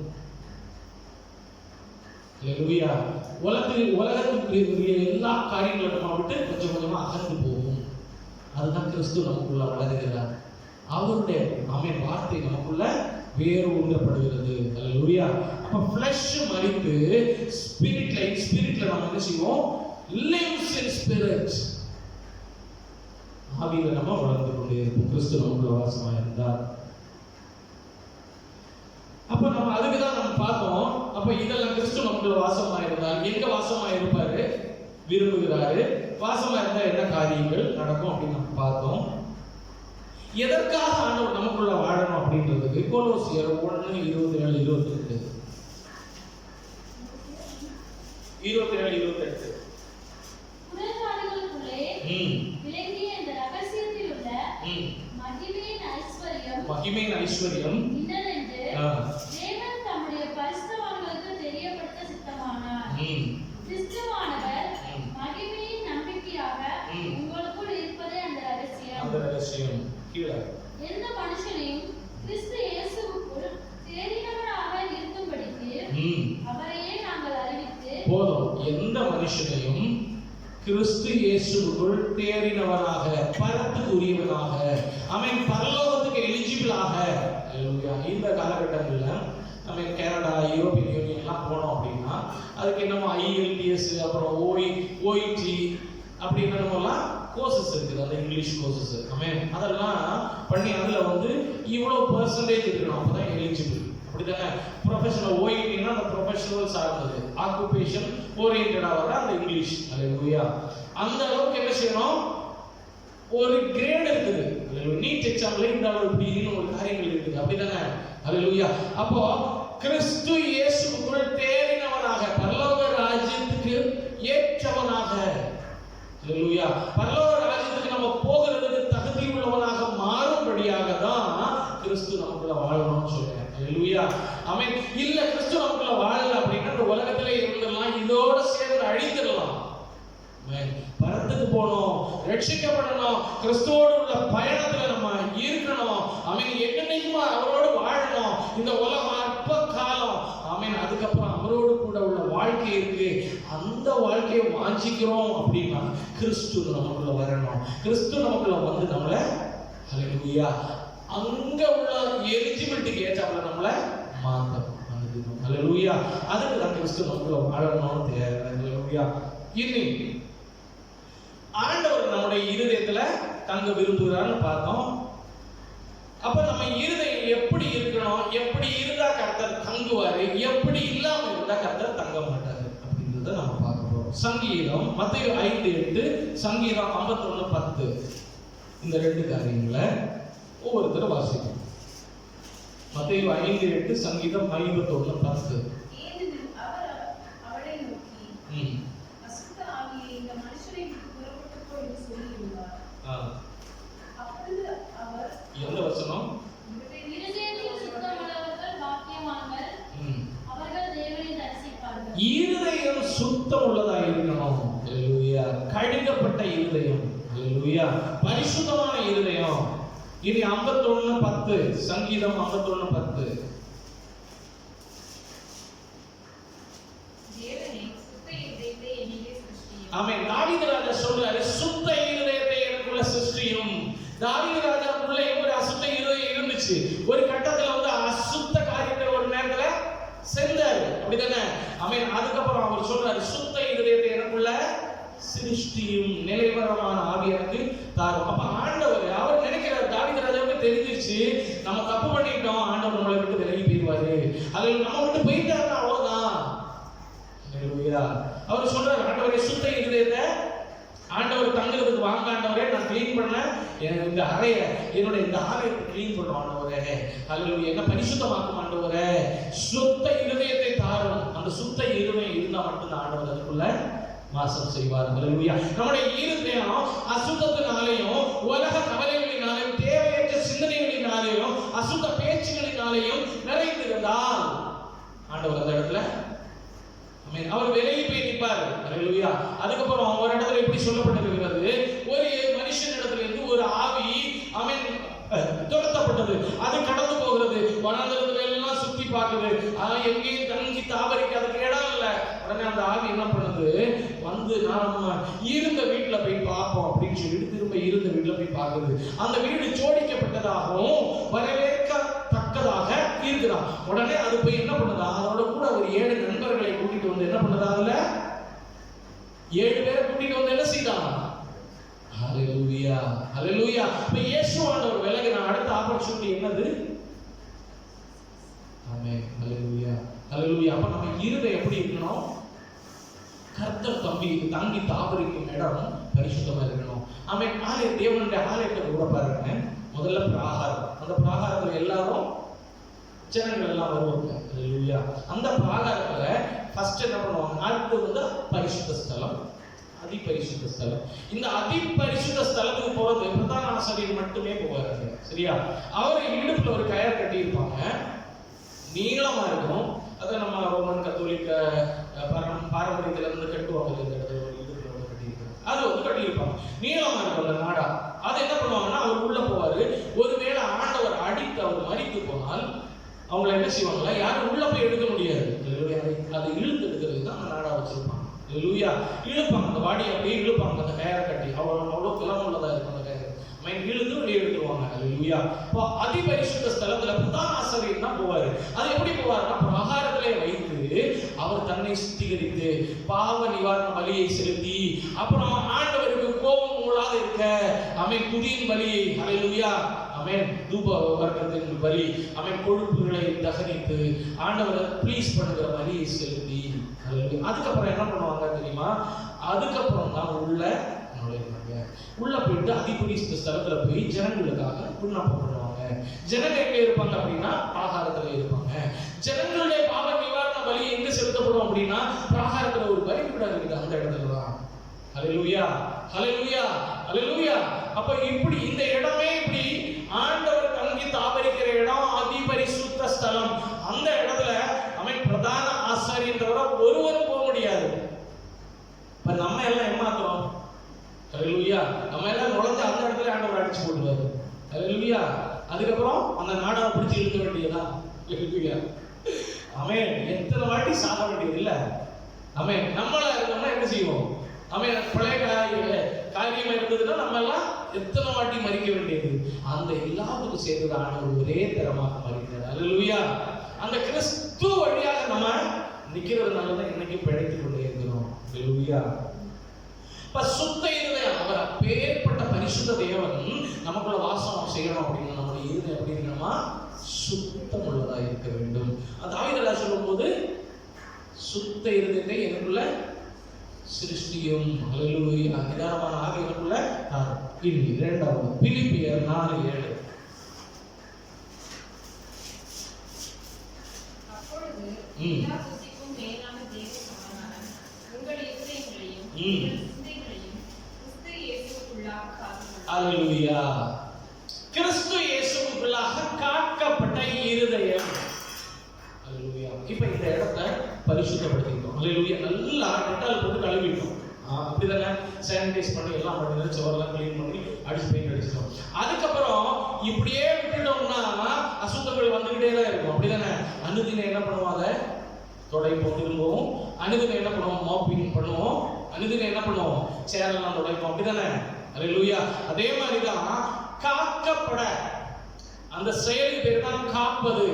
ஹல்லேலூயா உலகத்துக்கு எல்லா காரியங்களும் நம்ம விட்டு கொஞ்சம் கொஞ்சமா அகன்று போகும். அதுதான் கிறிஸ்து நமக்குள்ள வளருகிறார். அவருடைய வார்த்தை நமக்குள்ள வேறு ஊன்றப்படுகிறது. ஹல்லேலூயா அப்ப ஃப்ளஷ் மரித்து ஸ்பிரிட்ல நம்ம என்ன செய்வோம்? lives in spirit. ஆவியில நம்ம வளர்ந்து கொண்டே இருப்போம் கிறிஸ்து நமக்குள்ள வாசமா இருந்தார். அப்ப நம்ம அதுக்கு தான் நம்ம பார்த்தோம். அப்ப இதெல்லாம் கிறிஸ்து நமக்குள்ள வாசமா இருந்தார். எங்க வாசமா இருப்பாரு விரும்புகிறாரு, வாசமா இருந்தா என்ன காரியங்கள் நடக்கும் அப்படின்னு நம்ம பார்த்தோம். எதற்காக ஆண்டவர் நமக்குள்ள வாழணும் அப்படின்றதுக்கு கொலோசியர் 1:27-28 27-28 புறஜாதிகளுக்குள்ளே விளங்கிய இந்த ரகசியத்தில் உள்ள மகிமையின் ஐஸ்வர்யம் இன்னதென்று தேவன் தம்முடைய பரிசுத்தவான்களுக்கு தெரியப்படுத்த சித்தமானார். கிறிஸ்துவானவர் மகிமையின் நம்பிக்கையாக உங்களுக்குள் இருப்பதே அந்த ரகசியம். கீழே எந்த மனுஷனையும் கிறிஸ்து இயேசுவுக்குள் தேறினவராக இருக்கும்படிக்கு அவரையே நாங்கள் அறிவித்து போதும். எந்த மனுஷனையும் கிறிஸ்து இயேசுவுக்குள் தேறினவராக, பரத்துக்கு உரியவனாக, அவன் பரலோகத்துக்கு எலிஜிபிளாக. இந்த காலகட்டங்களில் நம்ம கனடா, யூரோப்பியன் யூனியன்லாம் போனோம் அப்படின்னா அதுக்கு என்னமோ IELTS, அப்புறம் OET அப்படின்னு நம்மலாம் கோர்சஸ் இருக்குது. அந்த இங்கிலீஷ் கோர்சஸ் அதெல்லாம் பண்ணி அதில் வந்து இவ்வளோ பெர்சன்டேஜ் இருக்கணும், அப்போ தான் எலிஜிபிள். அப்படிதானே? ப்ரொஃபஷனல் OETனா அந்த ப்ரொஃபஷனல் சார்ந்தது, ஆக்குபேஷன் ஓரியன்டாக வர அந்த இங்கிலீஷ். அல்லேலூயா. அந்த அளவுக்கு என்ன செய்யணும், ஒரு கிரேட் இருக்குது. நீட் எக்ஸாம்ல இந்த அளவு இப்படின்னு ஒரு காரியங்கள் இருக்குது. அப்படிதானே? அல்லேலூயா. அப்போ கிறிஸ்து இயேசுவுக்குள் தேறினவனாக, பரலோக ராஜ்யத்துக்கு ஏற்றவனாக, அல்லேலூயா, பரலோக ராஜ்யத்துக்கு நம்ம போகிறதுக்கு தகுதி உள்ளவனாக மாறும்படியாக தான் கிறிஸ்து நமக்குள்ள வாழணும்னு சொல்றேன். அல்லேலூயா. ஆமென். இல்ல கிறிஸ்து நமக்குள்ள வாழல அப்படின்னா இந்த உலகத்திலே இருந்துடலாம், இதோட சேர்ந்து அழிந்துடலாம். பரத்துக்கு போகணும், ரட்சிக்கப்படணும், கிறிஸ்துவோடு உள்ள பயணத்துல நம்ம இருக்கணும். ஆமென். என்னைக்குமா அவரோடு வாழணும். இந்த உலகம் அற்ப காலம். ஆமென். அதுக்கப்புறம் அவரோடு கூட உள்ள வாழ்க்கை இருக்கு. அந்த வாழ்க்கையை வாஞ்சிக்கிறோம் அப்படின்னா கிறிஸ்து நமக்குள்ள வரணும். கிறிஸ்து நமக்குள்ள வந்து நம்மள அல்லேலூயா அங்க உள்ள எலிஜிபிலிட்டிக்கு ஏற்றாப்புல நம்மள மாத்தணும். அல்லேலூயா. அதுக்கு தான் கிறிஸ்து நமக்குள்ள வாழணும் தேவை. அல்லேலூயா. இனி ஆண்டவர் நம்முடைய இருதயத்துல தங்க விரும்புகிறான்னு பார்த்தோம். அப்ப நம்ம இருதயம் எப்படி இருக்கணும், எப்படி இருந்தா கர்த்தர் தங்குவாரு, எப்படி இல்லாம இருந்தா கர்த்தர் தங்க மாட்டாரு அப்படின்றத நம்ம பார்க்க போறோம். சங்கீதம் மத்தேயு 5:8, சங்கீதம் 51:10 இந்த ரெண்டு காரியங்களை ஒவ்வொருத்தரும் வாசிக்கணும். மத்தேயு 5:8, சங்கீதம் 51:10. எந்த வசனம்? இருதயம் சுத்தம் உள்ளதா இருக்கணும். அல்லேலூயா. கழுகப்பட்ட இருதயம். அல்லேலூயா. பரிசுத்தமான இருதயம். இது 51:10, சங்கீதம் 51:10. ஆமென். தாவீது ராஜா சொல்றாரு, சுத்த இருதயத்தை எனக்குள்ள சிருஷ்டியும். தாவீது ராஜாக்குள்ள ஒரு அசுத்த இருதயம் இருந்துச்சு. ஒரு கட்டத்துல வந்து அசுத்த காரியத்தை ஒரு நேரத்துல செஞ்சாரு. அப்படிதானே? ஆமென். அதுக்கப்புறம் அவர் சொல்றாரு, சுத்த இருதயத்தை எனக்குள்ள சிருஷ்டியும், நிலைவரமான ஆவி எனக்கு தாரும். அப்ப ஆண்டவர் அவர் நினைக்கிறார், தாவீது ராஜாவுக்கு தெரிஞ்சிருச்சு நம்ம தப்பு பண்ணிட்டோம், ஆண்டவர் நம்மளை விட்டு விலகி போயிடுவாரு, அதில் நம்ம விட்டு போயிட்டாருன்னா அவ்வளவுதான். அவர் சொல்றாரு, ஆண்டவரே சுத்த இருதயத்தை ஆண்டவர் தங்குறதுக்கு வாங்க ஆண்டவரே, நான் கிளீன் பண்ண இந்த அறைய, என்னுடைய இந்த ஆலயத்தை கிளீன் பண்ணும் ஆண்டவரே, அல்லேலூயா, என்ன பரிசுத்தமாக்கும் ஆண்டவரே, சுத்த இருதயத்தை தாரும். அந்த சுத்த இருதயம் இருந்தா மட்டும்தான் ஆண்டவர் அதுக்குள்ள வாசம் செய்வார். அல்லேலூயா. நம்முடைய இருதயம் அசுத்தத்தினாலேயும் உலக கவலைகளினாலேயும் தேவையற்ற சிந்தனைகளினாலேயும் அசுத்த பேச்சுகளினாலேயும் நிறைந்திருந்தால் ஆண்டவர் அந்த இடத்துல அவர் விலகி போய் நிற்பார். அல்லேலூயா. அதுக்கப்புறம் ஒரு இடத்துல எப்படி சொல்லப்பட்டிருக்கிறது, ஒரு மனுஷன் இடத்துல இருந்து ஒரு ஆவி அவன் துரத்தப்பட்டது. அது கடந்து போகிறது, வனாந்தரத்துல எல்லாம் சுத்தி பார்க்குது, எங்கேயும் தங்கி தாவரிக்கு அதுக்கு இடம் இல்லை. உடனே அந்த ஆவி என்ன பண்ணுது, வந்து நாம இருந்த வீட்டுல போய் பார்ப்போம் அப்படின்னு சொல்லிட்டு திரும்ப இருந்த வீட்டுல போய் பார்க்குது. அந்த வீடு ஜோடிக்கப்பட்டதாகவும் வரவேற்கத்தக்கதாக இருக்குதான். உடனே அது போய் என்ன பண்ணுதா, அதோட கூட ஒரு 7 நண்பர்களை கூட்டிட்டு வந்து என்ன பண்ணுதா, அதுல 7 பேரை கூட்டிட்டு வந்து என்ன செய்தான். ஹல்லேலூயா, ஹல்லேலூயா. இப்ப இயேசுவானவர் விலகின அடுத்த ஆப்பர்ச்சுனிட்டி என்னது? ஆமென். ஹல்லேலூயா, ஹல்லேலூயா. அப்ப நம்ம இருதயம் எப்படி இருக்கணும், கர்த்தர் தங்கி தாவரிக்கும் இடம் பரிசுத்தமா இருக்கணும். ஆமென். தேவனுடைய ஆலயத்தை கூட பாருங்க, முதல்ல பிராகாரம். அந்த பிராகாரத்துல எல்லாரும் ஜனங்கள் எல்லாம் வருவாங்க. அல்லேலூயா. அந்த பிராகாரத்துல ஃபர்ஸ்ட் என்ன பண்ணுவாங்க, அடுத்து வந்து பரிசுத்த ஸ்தலம், அதிபரிசுத்த ஸ்தலம். இந்த அதிபரிசுத்த ஸ்தலத்துக்கு போறது பிரதான ஆசாரியர் மட்டுமே போவாரு. சரியா? அவர் இடுப்புல ஒரு கயர் கட்டி இருப்பாங்க, நீளமா இருக்கும். அதை நம்ம ரோமன் கத்தோலிக்க பாரம்பரியத்துல இருந்து கட்டுவாங்க, இந்த இடத்துல ஒரு இதுல வந்து கட்டியிருக்காங்க, அது வந்து கட்டியிருப்பாங்க. நீளமா இருக்கும் அந்த நாடா. அதை என்ன பண்ணுவாங்கன்னா அவர் உள்ள போவாரு. ஒருவேளை ஆண்டவர் அடித்து அவர் மறித்து போனால் அவங்கள என்ன செய்வாங்களா, யாரும் உள்ள போய் எடுக்க முடியாது. அதை இழுத்து எடுக்கிறது தான் அந்த நாடா வச்சிருப்பாங்க. லூயா இழுப்பாங்க, அந்த பாடி அப்படியே இழுப்பாங்க, அந்த கயரை கட்டி. அவ்வளோ கிளம்ப உள்ளதா இருக்கும் அந்த கயர். இழுத்து வெளியே எடுத்துருவாங்க. லூயா. இப்போ அதிபரிசுத்த ஸ்தலத்துல பிரதான ஆசாரியர் தான் போவாரு. அது எப்படி போவாருன்னா, பிரகாரத்திலே வைத்து அவர் தன்னை சுத்திகரித்து பாவ நிவாரண பலியை செலுத்தி, அப்புறம் ஆண்டவருக்கு கோபம் மூலாத இருக்க துதியின் பலியை, ஹல்லேலூயா, தூப வர்க்கத்தின் பலி, கொழுப்புகளை தகனித்து ஆண்டவரை ப்ளீஸ் பண்ணுகிற பலியை செலுத்தி, அதுக்கப்புறம் என்ன பண்ணுவாங்க தெரியுமா, அதுக்கப்புறம் தான் உள்ள நுழைவாங்க. உள்ள போயிட்டு அதிபரிசுத்த ஸ்தலத்துல போய் ஜனங்களுக்காக விண்ணப்பம் பண்ணுவாங்க. ஜனங்க எங்க இருப்பாங்க அப்படின்னா ஆகாரத்துல இருப்பாங்க. ஜனங்களுடைய பாவ நிவாரண பலி எங்க செலுத்தப்படும் அப்படின்னா பிராகாரத்துல ஒரு பலிபீடம் இருக்குது, அந்த இடத்துல தான். ஹல்லேலூயா, ஹல்லேலூயா, ஹல்லேலூயா. அப்ப இப்படி இந்த இடமே இப்படி ஆண்டவர் தங்கி தாபரிக்கிற இடம் அதிபரிசுத்த ஸ்தலம். அந்த இடத்துல பிரதான ஆசாரியன்றவரை ஒருவரும் போக முடியாது. இப்ப நம்ம எல்லாம் ஏமாத்துறோம். ஹல்லேலூயா. நம்ம எல்லாம் நுழைஞ்ச அந்த இடத்துல ஆண்டவர் அடிச்சு போடுவாரு. ஹல்லேலூயா. அதுக்கப்புறம் அந்த நாடாவை பிடிச்சி இழுக்க வேண்டியதா. ஹல்லேலூயா. ஆமென். எத்தனை வாட்டி சாக வேண்டியது இல்ல. ஆமென். நம்மள என்ன செய்வோம்? பழைய காரியமா இருந்ததுன்னா நம்ம எல்லாம் எத்தனை வாட்டி மறிக்க வேண்டியது. அந்த எல்லாத்துக்கும் சேர்ந்து ஆண்டவர் ஒரே தரமாக மறிக்கிறார். ஹல்லேலூயா. அந்த கிறிஸ்து வழியாக நம்ம நிக்கிறதுனாலதான் இன்னைக்கு பிழைத்துக் கொண்டே இருக்கிறோம். ஹல்லேலூயா. சுத்த இருதயம், அவர் அப்பேற்பட்ட பரிசுத்த தேவன் நமக்குள்ள வாசம் செய்யணும் அப்படின்னா நம்முடைய இருதயம் எப்படி இருக்கணுமா, சுத்தம் உள்ளதா இருக்க வேண்டும். தாவீது சொல்லும் போது சுத்த இருதயத்தை எனக்குள்ள சிருஷ்டியும், ஹல்லேலூயா, நிதானமான ஆவி எனக்குள்ள இனி. இரண்டாவது பிலிப்பியர் 4:7. அப்பொழுது எல்லா புத்திக்கும் மேலான தேவ சமாதானம் உங்கள் இருதயங்களையும் சிந்தைகளையும் கிறிஸ்து இயேசுவுக்குள்ளாக காத்துக்கொள்ளும். ஹல்லேலூயா. கிறிஸ்து இயேசுவுக்குள்ளாக காக்கப்பட்ட இருதயம். ஹல்லேலூயா. இப்ப இந்த இடத்தை பரிசுத்தப்படுத்திட்டோம். ஹல்லேலூயா. நல்லா டெட்டால் போட்டு கழுவிட்டோம். அப்படிதானே சானிடைஸ் பண்ணி எல்லாம் பண்ணி சோரெல்லாம் கிளீன் பண்ணி அடிச்சு பெயிண்ட் அடிச்சிட்டோம். அதுக்கப்புறம் இப்படியே விட்டுட்டோம்னா அசுத்தங்கள் வந்துகிட்டே தான் இருக்கும். அப்படிதானே? அனுதினம் என்ன பண்ணுவாங்க, துடைப்போம். திரும்பவும் அனுதினம் என்ன பண்ணுவோம், மாப்பிங் பண்ணுவோம். அனுதினம் என்ன பண்ணுவோம், சேரெல்லாம் துடைப்போம். அப்படிதானே? ஹல்லேலூயா. அதே மாதிரிதான் காக்கப்பட, அந்த செயலுக்கு பேர் தான் காப்பது.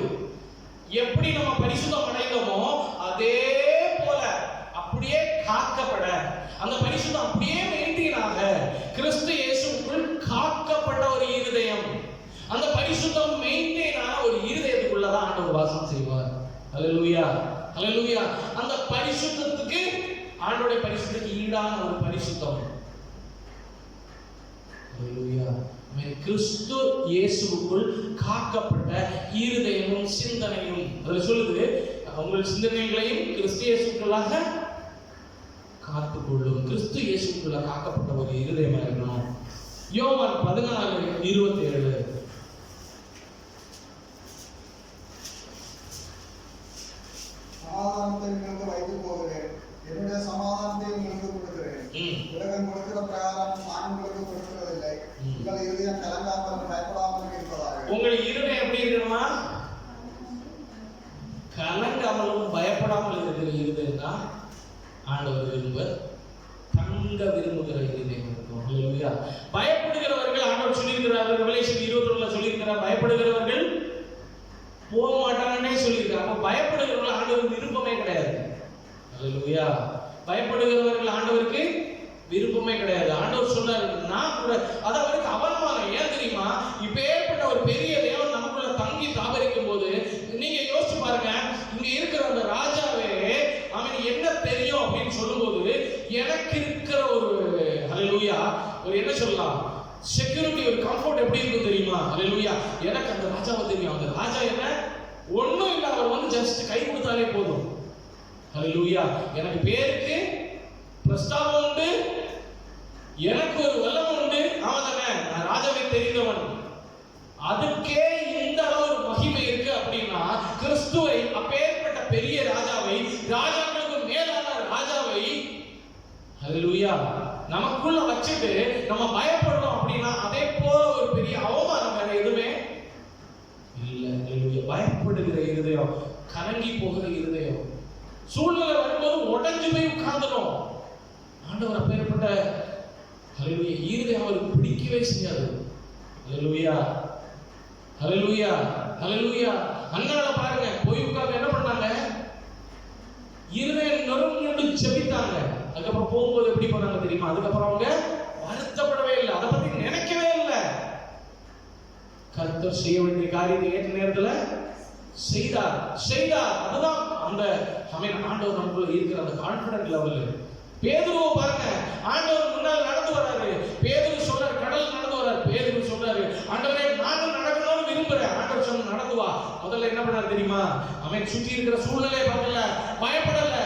எப்படி நம்ம பரிசுத்தம் அடைந்தோமோ அதே போல அப்படியே காக்கப்பட, அந்த பரிசுத்தம் அப்படியே மெயின்டைனாக கிறிஸ்து இயேசுவுக்குள் காக்கப்பட்ட ஒரு இருதயம், அந்த பரிசுத்தம் மெயின்டைனான ஒரு இருதயத்துக்குள்ளதான் ஆண்டவர் வாசம் செய்வார். ஹல்லேலூயா, ஹல்லேலூயா. அந்த பரிசுத்தத்துக்கு, ஆண்டவருடைய பரிசுத்தத்துக்கு ஈடான ஒரு பரிசுத்தம். ஹல்லேலூயா. கிறிஸ்து இயேசுவுக்குள் காக்கப்பட்ட இருதயமும் சிந்தனையும். அதுல சொல்லுது, உங்கள் சிந்தனைகளையும் கிறிஸ்து இயேசுக்குள்ளாக காத்துக்கொள்ளும். கிறிஸ்து இயேசுக்குள்ள காக்கப்பட்ட ஒரு இருதயமா இருக்கணும். யோவான் 14:27. சமாதானத்தை உங்களுக்கு வைத்து போகிறேன், என்னுடைய சமாதானத்தை உங்களுக்கு கொடுக்கிறேன். உலகம் கொடுக்கிற பிரகாரம் நான் உங்களுக்கு கொடுக்கிறதில்லை. உங்கள் இருதயம் கலங்காமல் பயப்படாமல் இருப்பதாக. உங்கள் இருதயம் எப்படி இருக்கணுமா, கலங்காமலும் பயப்படாமல் இருக்கிற இருதயம் தான் ஆண்டவர் விரும்புவர். தங்க விரும்புகிற இருதயம் இருக்கும். ஹல்லேலூயா. பயப்படுகிறவர்கள், ஆண்டவர் சொல்லியிருக்கிறார், ரெவெலேஷன் 21 சொல்லியிருக்கிறார், பயப்படுகிறவர்கள் போக மாட்டாங்கன்னே சொல்லியிருக்காங்க. அப்ப பயப்படுகிறவர்கள் ஆண்டவருக்கு விருப்பமே கிடையாது. ஹல்லேலூயா. பயப்படுகிறவர்கள் ஆண்டவருக்கு விருப்பமே கிடையாது. ஆண்டவர் சொன்னார், நான் கூட அது அவருக்கு அவமானம். ஏன் தெரியுமா, இப்ப ஏற்பட்ட ஒரு பெரிய தேவன் நமக்குள்ள தங்கி தாபரிக்கும் போது நீங்க யோசிச்சு பாருங்க, இங்க இருக்கிற அந்த ராஜாவே அவன் என்ன தெரியும் அப்படின்னு சொல்லும்போது எனக்கு இருக்கிற ஒரு ஹல்லேலூயா, ஒரு என்ன சொல்லலாம், செக்யூரிட்டி, ஒரு கம்ஃபர்ட் எப்படி இருக்கும் தெரியுமா? ஹல்லேலூயா. எனக்கு அந்த ராஜாவை தெரியும். அந்த ராஜா என்ன ஒண்ணும் இல்லை, அவர் வந்து ஜஸ்ட் கை கொடுத்தாலே போதும். ஹல்லேலூயா. எனக்கு பேருக்கு பிரஸ்தாபம் உண்டு, எனக்கு ஒரு வல்லமை உண்டு. ஆமாதானே, நான் ராஜாவை தெரிந்தவன். அதுக்கே இந்த அளவு மகிமை இருக்கு அப்படின்னா கிறிஸ்துவை, அப்பேற்பட்ட பெரிய ராஜாவை, ராஜாக்களுக்கு மேலான ராஜா ஹல்லேலூயா. நமக்குள்ள வச்சுட்டு நம்ம பயப்படுறோம் அப்படின்னா அதே போல ஒரு பெரிய அவமானம் வேற எதுவுமே இல்ல. ஹல்லேலூயா. பயப்படுகிற இருதயம், கலங்கி போகிற இருதயம், சூழ்நிலை வரும்போது உடைஞ்சு போய் உட்கார்ந்துடும். ஆண்டவர் அப்பேற்பட்ட ஹல்லேலூயா இருதயம் அவருக்கு பிடிக்கவே செய்யாது. ஹல்லேலூயா, ஹல்லேலூயா, ஹல்லேலூயா. அண்ணால பாருங்க, போய் உட்கார்ந்து என்ன பண்ணாங்க? இருதயம் நொறுங்குண்டு ஜெபித்தாங்க. அதுக்கப்புறம் போகும்போது எப்படி போனாங்க தெரியுமா? அதுக்கப்புறம் அவங்க வருத்தப்படவே இல்லை, அதை பத்தி நினைக்கவே இல்லை. கர்த்தர் செய்ய வேண்டிய காரியத்தை ஏற்ற நேரத்துல செய்தார். அதுதான் அந்த ஆண்டவர் நமக்குள்ள இருக்கிற அந்த கான்பிடன்ட் லெவல். பேதுருவை பாருங்க, ஆண்டவர் முன்னால் நடந்து வராரு. பேதுரு சொல்றாரு, கடல் நடந்து வராரு. பேதுரு சொல்றாரு, ஆண்டவரே நானும் நடக்கணும்னு விரும்புறேன். ஆண்டவர் சொன்ன நடந்து வா. முதல்ல என்ன பண்ணாரு தெரியுமா? அவன் சுற்றி இருக்கிற சூழ்நிலையை பார்க்கல, பயப்படல,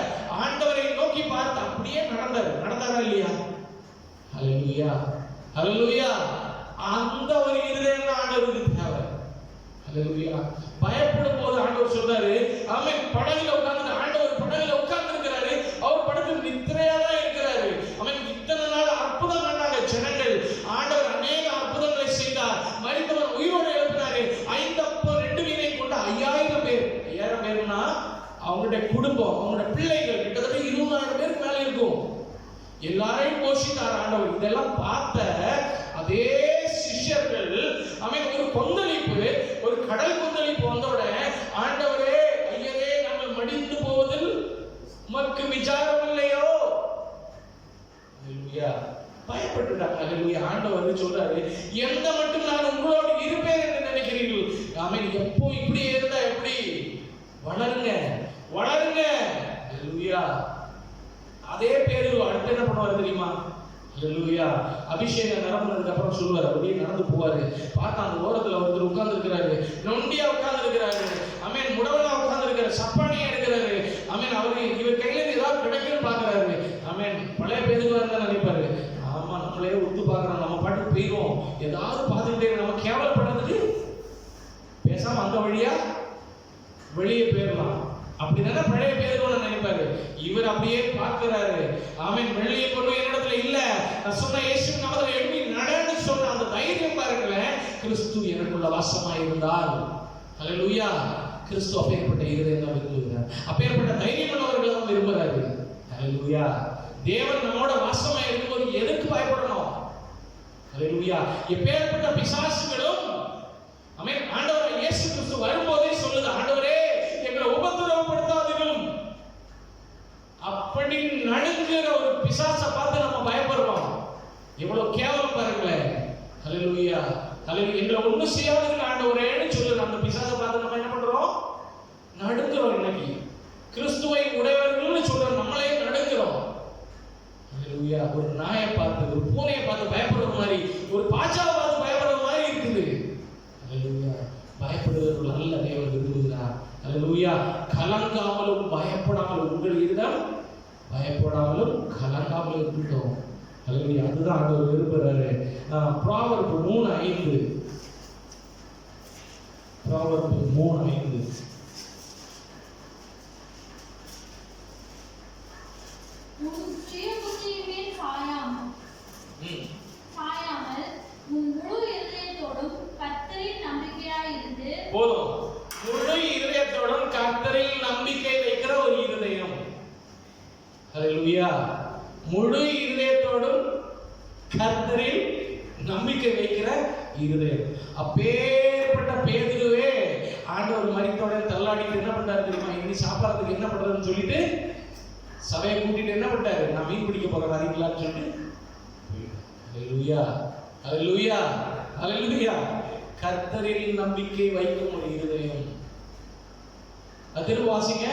ஆண்டவரை நோக்கி பார்த்து அப்படியே நடந்தாரா இல்லையா? ஹல்லேலூயா, ஹல்லேலூயா. அந்த ஒரு இருதயம் தான் ஆண்டவருக்கு தேவை. ஹல்லேலூயா. பயப்படும் போது ஆண்டவர் சொல்றாரு, அவன் படகுல உட்கார்ந்து, ஆண்டவர் படகுல உட்கார்ந்து இருக்கிறாரு. அவர் படகு நித்திரையா தான் இருக்கிறாரு. அவன் இத்தனை நாள் அற்புதம் கண்டாங்க ஜனங்கள். ஆண்டவர் அநேக அற்புதங்களை செய்தார். மரித்தவர் உயிரோடு எழுப்பினாரு. 5 அப்பம் 2 மீனை கொண்டு 5000 பேர். 5000 பேர்னா அவங்களுடைய குடும்பம், அவங்களுடைய பிள்ளைகள் கிட்டத்தட்ட 20000 பேருக்கு மேல இருக்கும். எல்லாரையும் போஷித்தார் ஆண்டவர். இதெல்லாம் பார்த்த அதே சிஷ்யர்கள் அவன் ஒரு கொந்தளிப்பு, ஒரு கடல் கொந்தளிப்பு வந்தோட, ஆண்டவரே ஐயரே நாங்கள் மடிந்து போவதில் உமக்கு விசாரம் இல்லையோ? ஹல்லேலூயா. பயப்பட்டுட்டாங்க. ஹல்லேலூயா. ஆண்டவர் சொல்றாரு, எந்த மட்டும் நான் உங்களோடு இருப்பேன் என்று நினைக்கிறீர்கள்? அவன் எப்போ இப்படியே இருந்தா எப்படி? வளருங்க. ஹல்லேலூயா. அதே பேரு அடுத்து என்ன பண்ணுவாரு தெரியுமா? ஹல்லேலூயா. அபிஷேகம் நிரம்பினதுக்கு அப்புறம் சொல்லுவார், அப்படியே நடந்து போவாரு. பார்த்தா அந்த ஓரத்துல ஒருத்தர் உட்கார்ந்து இருக்கிறாரு, நொண்டியா உட்கார்ந்து இருக்கிறாரு. அமேன். முடவனா உட்கார்ந்து இருக்கிறாரு, சப்பானியா இருக்கிறாரு. அமேன். அவரு இவர் கையில இருந்து ஏதாவது கிடைக்கும்னு பாக்குறாரு. அமேன். பழைய பேருக்கு தான் நினைப்பாரு, ஆமா நம்மளே உத்து பாக்குறோம், நம்ம பாட்டுக்கு போயிடுவோம், ஏதாவது பார்த்துக்கிட்டே நம்ம கேவலப்படுறதுக்கு பேசாம அந்த வழியா வெளியே போயிடலாம் அப்படின்னா பழைய பேருன்னு நினைப்பாரு. இவர் அப்படியே பார்க்கிறாரு. ஆமென். வெளியே கொண்டு என்னிடத்துல இல்ல, நான் சொன்ன இயேசு நாமத்துல எழுப்பி நடன்னு சொன்ன அந்த தைரியம் பாருங்களேன். கிறிஸ்து எனக்குள்ள வாசமா இருந்தால், ஹல்லேலூயா. கிறிஸ்து அப்பேற்பட்ட இருதயம் தான் விரும்புகிறார். அப்பேற்பட்ட தைரியம் உள்ளவர்களை தான் விரும்புகிறாரு. ஹல்லேலூயா. தேவன் நம்மோட வாசமா இருக்கும்போது எதுக்கு பயப்படணும்? ஹல்லேலூயா. எப்பேற்பட்ட பிசாசுகளும் ஆமென் ஆண்டவர் இயேசு கிறிஸ்து வரும்போதே சொல்லுது, ஆண்டவரே எங்களை உபத்திரவப்படுத்தாதீர்கள். அப்படி நடுங்குற ஒரு பிசாசை பார்த்து நம்ம பயப்படுறோம். எவ்வளவு கேவலம் பாருங்களேன். ஹல்லேலூயா. ஹல்லேலூயா. எங்களை ஒண்ணும் செய்யாதீர்கள் ஆண்டவரேன்னு சொல்லுற அந்த பிசாசை பார்த்து நம்ம என்ன பண்றோம்? நடுங்குறோம். இன்னைக்கு கிறிஸ்துவை உடையவர்கள்னு சொல்ற நம்மளே நடுங்குறோம். ஹல்லேலூயா. ஒரு நாயை பார்த்து, ஒரு பூனையை பார்த்து பயப்படுற மாதிரி, ஒரு பாச்சாவை பார்த்து பயப்படுற மாதிரி இருக்குது. ஹல்லேலூயா. பயப்படுவதற்கு நல்ல தேவன் விரும்புகிறார். ஹல்லேலூயா. கலங்காமலும் பயப்படாமலும் உங்கள் இருதயம் பயப்படாமலும் கலங்காமலும் இருக்கட்டும். ஹல்லேலூயா. அதுதான் ஆண்டவர் விரும்புறாரு. ப்ராவர்பு 3:5. ப்ராவர்பு 3:5. போதும். முழு இருதயத்தோடும் கர்த்தரில் நம்பிக்கை வைக்கிற ஒரு இருதயம். ஹல்லேலூயா. முழு இருதயத்தோடும் கர்த்தரில் நம்பிக்கை வைக்கிற இருதயம். அப்பேற்பட்ட பேதுருவே ஆண்டவர் மரித்தோட தள்ளாடிட்டு என்ன பண்றாரு தெரியுமா? இனி சாப்பிடறதுக்கு என்ன பண்றதுன்னு சொல்லிட்டு சபையை கூட்டிட்டு என்ன பண்றாரு? நான் மீன் பிடிக்க போறேன் வரீங்களான்னு சொல்லிட்டு. ஹல்லேலூயா. ஹல்லேலூயா. ஹல்லேலூயா. கர்த்தரில் நம்பிக்கை வைக்கும் ஒரு இருதயம். அதில் வாசிங்க.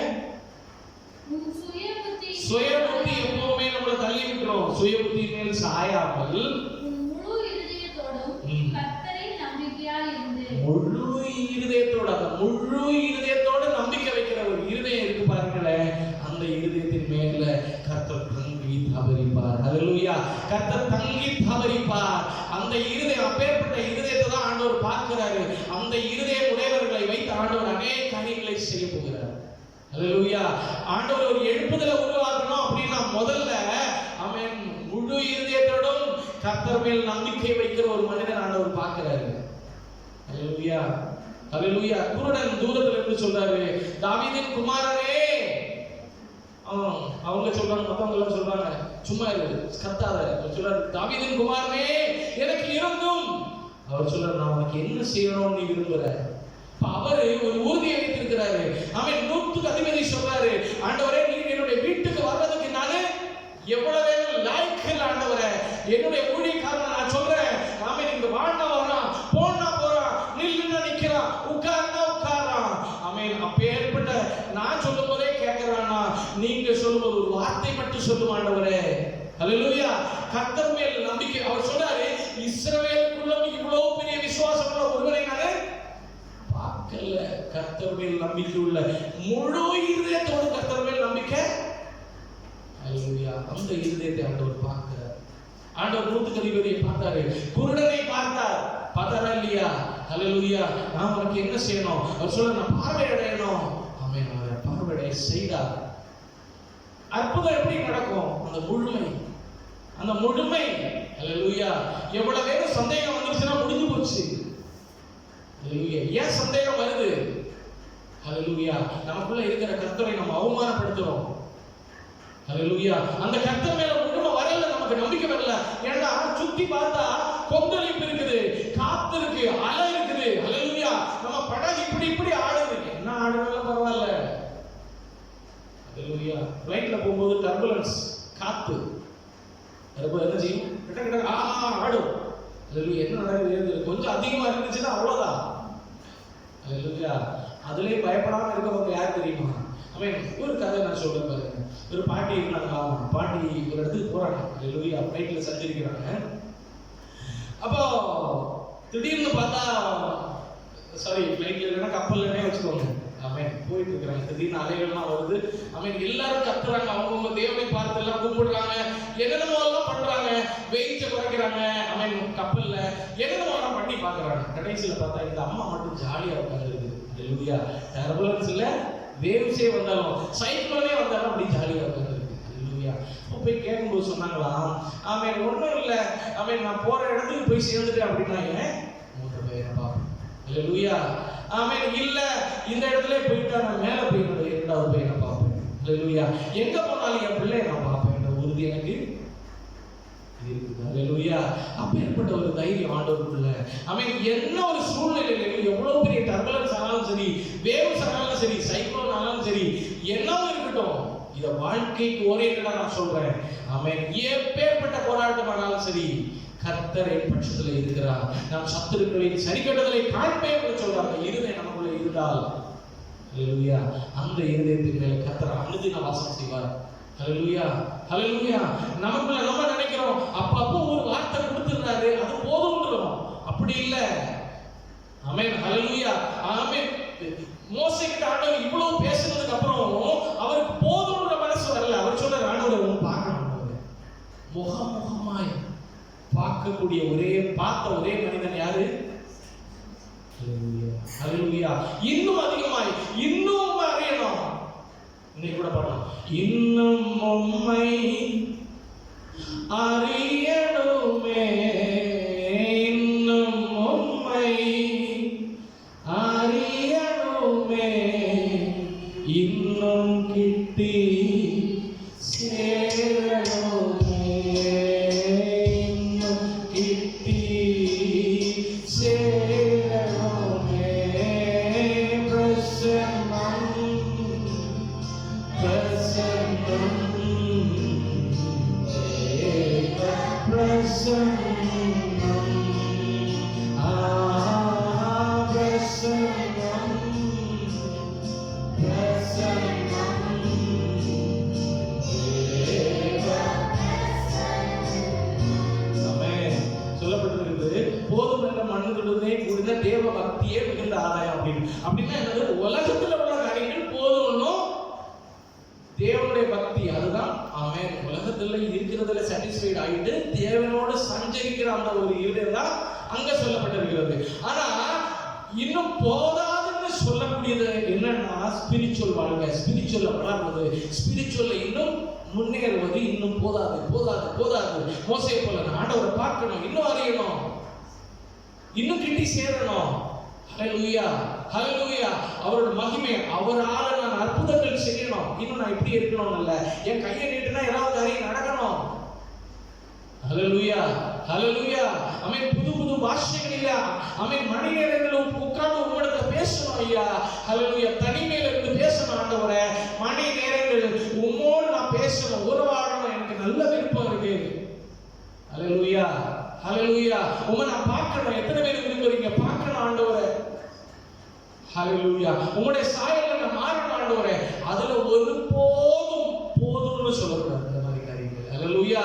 சுய புத்தி எப்பவுமே நம்மள தள்ளி விட்டுரும். சுய புத்தி மேல் சாயாமல் முழு இருதயத்தோடும் கர்த்தரில் நம்பிக்கையாய் இருந்து, முழு இருதயத்தோட நம்பிக்கை வைக்கிற ஒரு இருதயம் இருக்கு பாருங்களேன். அந்த இருதயத்தின் மேல கர்த்தர் தங்கி தவறிப்பார். ஹல்லேலூயா. கர்த்தர் தங்கி தவறிப்பார். அந்த இருதயம், அப்பேற்பட்ட இருதயத்தை தான் ஆண்டவர் பார்க்கிறாரு. அந்த இருதயம் உடையவர்களை வைத்து ஆண்டவர் அநேக காரியங்களை செய்ய போகிறார். ஹல்லேலூயா. ஆண்டவர் ஒரு எழுப்புதலை உருவாக்கணும் அப்படின்னா முதல்ல ஆமென் கர்த்தர் மேல் நம்பிக்கை வைக்கிற ஒரு மனிதன் ஆண்டவர் பார்க்கிறாரு. ஹல்லேலூயா, ஹல்லேலூயா. குருடன் தூரத்துல இருந்து சொல்றாரு, தாவீதின் குமாரனே. அவங்க சொல்றாங்க, மத்தவங்க எல்லாம் சொல்றாங்க, சும்மா இரு, கத்தாத. சொல்றாரு, தாவீதின் குமாரனே எனக்கு இரங்கும். அவர் சொல்றாரு, நான் உனக்கு என்ன செய்யணும்னு நீ விரும்புற? அவரு ஒரு உறுதியை வைத்திருக்கிறாரு. அவன் 100க்கு அதிபதி சொல்றாரு, ஆண்டவரே நீங்க என்னுடைய வீட்டுக்கு வர்றதுக்கு நானு எவ்வளவு வேணும் லாய்க்கு ஆண்டவரே. என்னுடைய ஊழியக்காரனை நான் சொல்றேன், அவன் இங்க வாழ்ந்தா வரான், போனா போறான், நில்லுன்னா நிக்கிறான், உட்கார்னா உட்காரான். அவன் அப்பேற்பட்ட நான் சொல்லும் போதே கேட்கிறானா, நீங்க சொல்லும்போது ஒரு வார்த்தை மட்டும் சொல்லும் ஆண்டவரே. ஹல்லேலூயா. கர்த்தர் மேல் நம்பிக்கை. அவர் சொல்றாரு, இஸ்ரவேலுக்குள்ள இவ்வளவு பெரிய விசுவாசம் உள்ள ஒருவரை நானு பார்க்கல. கர்த்தர் மேல் நம்பிக்கை உள்ள முழு இதயத்தோடு கர்த்தர் மேல் நம்பிக்கை. ஹல்லேலூயா. அந்த இதயத்தை ஆண்டவர் பார்க்கிறார். ஆண்டவர் 100க்கு அதிபதியை பார்த்தாரு, குருடனை பார்த்தார். பார்த்தாரா இல்லையா? ஹல்லேலூயா. நான் உனக்கு என்ன செய்யணும்? அவர் சொல்ல, நான் பார்வை அடையணும். ஆமென். அவர் பார்வையை செய்தார். அற்புதம் எப்படி நடக்கும்? அந்த முழுமை, அந்த முழுமை. ஹல்லேலூயா. எவ்வளவு நேரம் சந்தேகம் வந்துருச்சுன்னா முடிஞ்சு போச்சு. ஹல்லேலூயா. ஏன் சந்தேகம் வருது? ஹல்லேலூயா. நமக்குள்ள இருக்கிற கர்த்தரை நம்ம அவமானப்படுத்துறோம். ஹல்லேலூயா. அந்த கர்த்தர் மேல முழுமை வரல, நமக்கு நம்பிக்கை வரல. ஏன்னா சுத்தி பார்த்தா கொந்தளிப்பு இருக்குது, காத்து இருக்கு, அலை இருக்குது. ஹல்லேலூயா. நம்ம படகு இப்படி ஆடுது. என்ன ஆடுனாலும் பரவாயில்ல. ஹல்லேலூயா. ஃளைட்ல போகும்போது டர்புலன்ஸ், காத்து ரொம்ப என்ன செய்யும்? கிட்ட ஆடும். ஹல்லேலூயா. என்ன நடக்குது? கொஞ்சம் அதிகமா இருந்துச்சுன்னா அவ்வளவுதான். ஹல்லேலூயா. அதுலயே பயப்படாம இருக்கவங்க யார் தெரியுமா? அவன் ஒரு கதை நான் சொல்றேன் பாருங்க. ஒரு பாட்டி இருந்தாங்க. பாட்டி ஒரு இடத்துக்கு போறாங்க. ஹல்லேலூயா. ஃளைட்ல சஞ்சரிக்கிறாங்க. அப்போ திடீர்னு பார்த்தா, சாரி ஃளைட்ல இல்லைன்னா கப்பல்லனே வச்சுக்கோங்க. அவன் போயிட்டு இருக்கிறாங்க. திடீர்னு அலைகள்லாம் வருது. அவன் எல்லாரும் கத்துறாங்க, அவங்கவுங்க தேவனை பார்த்து எல்லாம் கூப்பிடுறாங்க, என்னென்னமோ எல்லாம் பண்றாங்க, வெயிட்ட குறைக்கிறாங்க. அவன் கப்பல்ல என்னென்னமோ எல்லாம் பண்ணி பாக்குறாங்க. கடைசியில பார்த்தா இந்த அம்மா மட்டும் ஜாலியா உட்காந்துருக்கு. ஹல்லேலூயா. டர்புலன்ஸ்ல வேவ்ஸே வந்தாலும் சைக்ளோனே வந்தாலும் அப்படி ஜாலியா உட்காந்துருக்கு. ஹல்லேலூயா. போய் கேட்கும்போது சொன்னாங்களாம், அவன் ஒன்றும் இல்லை, அவன் நான் போற இடத்துக்கு போய் சேர்ந்துட்டேன் அப்படின்னா ஏன் மூத்த பையனை பார்ப்பேன். ஹல்லேலூயா. அவன் இல்ல, இந்த இடத்துல போயிட்டா நான் மேல போய் என்னோட 2வது பையனை பார்ப்பேன். ஹல்லேலூயா. எங்க போனாலும் என் பிள்ளையை நான் பார்ப்பேன் என்ற உறுதி எனக்கு இருக்குது. ஹல்லேலூயா. அப்பேற்பட்ட ஒரு தைரியம் ஆண்டவருக்குள்ள. அவன் என்ன ஒரு சூழ்நிலையில எவ்வளவு பெரிய டர்புலன்ஸ் ஆனாலும் சரி, வேவ்ஸ் ஆனாலும் சரி, சைக்ளோன் ஆனாலும் சரி, என்னவும் இருக்கட்டும், இத வாழ்க்கைக்கு ஓரியன்டா நான் சொல்றேன். அவன் எப்பேற்பட்ட போராட்டம் ஆனாலும் சரி, கர்த்தர் என் பட்சத்தில் இருக்கிறார், நாம் சத்துருக்களின் சரிக்கட்டுதலை காண்பேன் என்று சொல்றாங்க. இருதயம் நமக்குள்ள இருந்தால், ஹல்லேலூயா, அந்த இருதயத்தின் மேல கர்த்தர் அனுதின வாசம் செய்வார். ஹல்லேலூயா, ஹல்லேலூயா. நமக்குள்ள நம்ம நினைக்கிறோம் அப்பப்போ ஒரு வார்த்தை கொடுத்துறாரு, அது போதும்ன்றோம். அப்படி இல்ல. ஆமென். ஹல்லேலூயா. ஆமென். மோசேக்கிட்ட ஆண்டவர் இவ்வளவு பேசுனதுக்கு அப்புறம் அவருக்கு போதும்ன்ற மனசு வரல. அவர் சொல்றாரு, ஆண்டவரை உன்னை பார்க்கணும். முகமுகமாய் பார்க்கக்கூடிய பார்த்த ஒரே மனிதன் யாரு? ஹல்லேலூயா. இன்னும் அதிகமாய் இன்னும் அறியணும். இன்னைக்கு கூட பாடலாம், இன்னும் உம்மை அறியணுமே, இன்னும் உம்மை அறியணுமே, இன்னும் கிட்டி சேரணுமே, இன்னும் கிட்டி சேரணுமே. போதும் என்ற மண்ணுகளுடனே கூடின தேவ பக்தியே மிகுந்த ஆதாயம் அப்படின்னு. அப்படின்னா என்னது? உலகத்துல உள்ள காரியங்கள் போதும், தேவனுடைய பக்தி அதுதான். ஆமென். உலகத்துல இருக்கிறதுல சாட்டிஸ்ஃபைட் ஆகிட்டு தேவனோடு சஞ்சரிக்கிற அந்த ஒரு இருதயம் தான் அங்க சொல்லப்பட்டிருக்கிறது. ஆனா இன்னும் போதாதுன்னு சொல்லக்கூடியது என்னன்னா ஸ்பிரிச்சுவல் வாழ்க்கை, ஸ்பிரிச்சுவல்ல வளர்றது, ஸ்பிரிச்சுவல்ல இன்னும் முன்னேறுவது இன்னும் போதாது போதாது போதாது. மோசே போல நான் ஆண்டவரை பார்க்கணும், இன்னும் அறியணும், இன்னும் கிட்டி சேரணும். ஹல்லேலூயா ஹல்லேலூயா. அவரோட மகிமை, அவரால நான் அற்புதங்கள் செய்யணும், இன்னும் நான் இப்படி இருக்கணும் இல்ல, என் கையை நீட்டினா ஏதாவது காரியம் நடக்கணும். ஹல்லேலூயா ஹல்லேலூயா. ஆமென். புது புது பாஷைகளில ஆமென் மணி நேரங்களில் உட்கார்ந்து உங்களிடத்துல பேசணும் ஐயா. ஹல்லேலூயா. தனிமையில இருந்து பேசணும் ஆண்டவரே. மணி நேரங்கள் உம்மோடு நான் பேசணும், உறவாடணும், எனக்கு நல்ல விருப்பம் இருக்கு. ஹல்லேலூயா ஹல்லேலூயா. உம்மை நான் பார்க்கணும். எத்தனை பேர் விரும்புறீங்க பார்க்கணும் ஆண்டவரே? ஹல்லேலூயா. உங்களுடைய சாயல்ல நான் மாறணும் ஆண்டவரே. அதுல ஒருபோதும் போதும்னு சொல்லக்கூடாது இந்த மாதிரி காரியங்கள். ஹல்லேலூயா.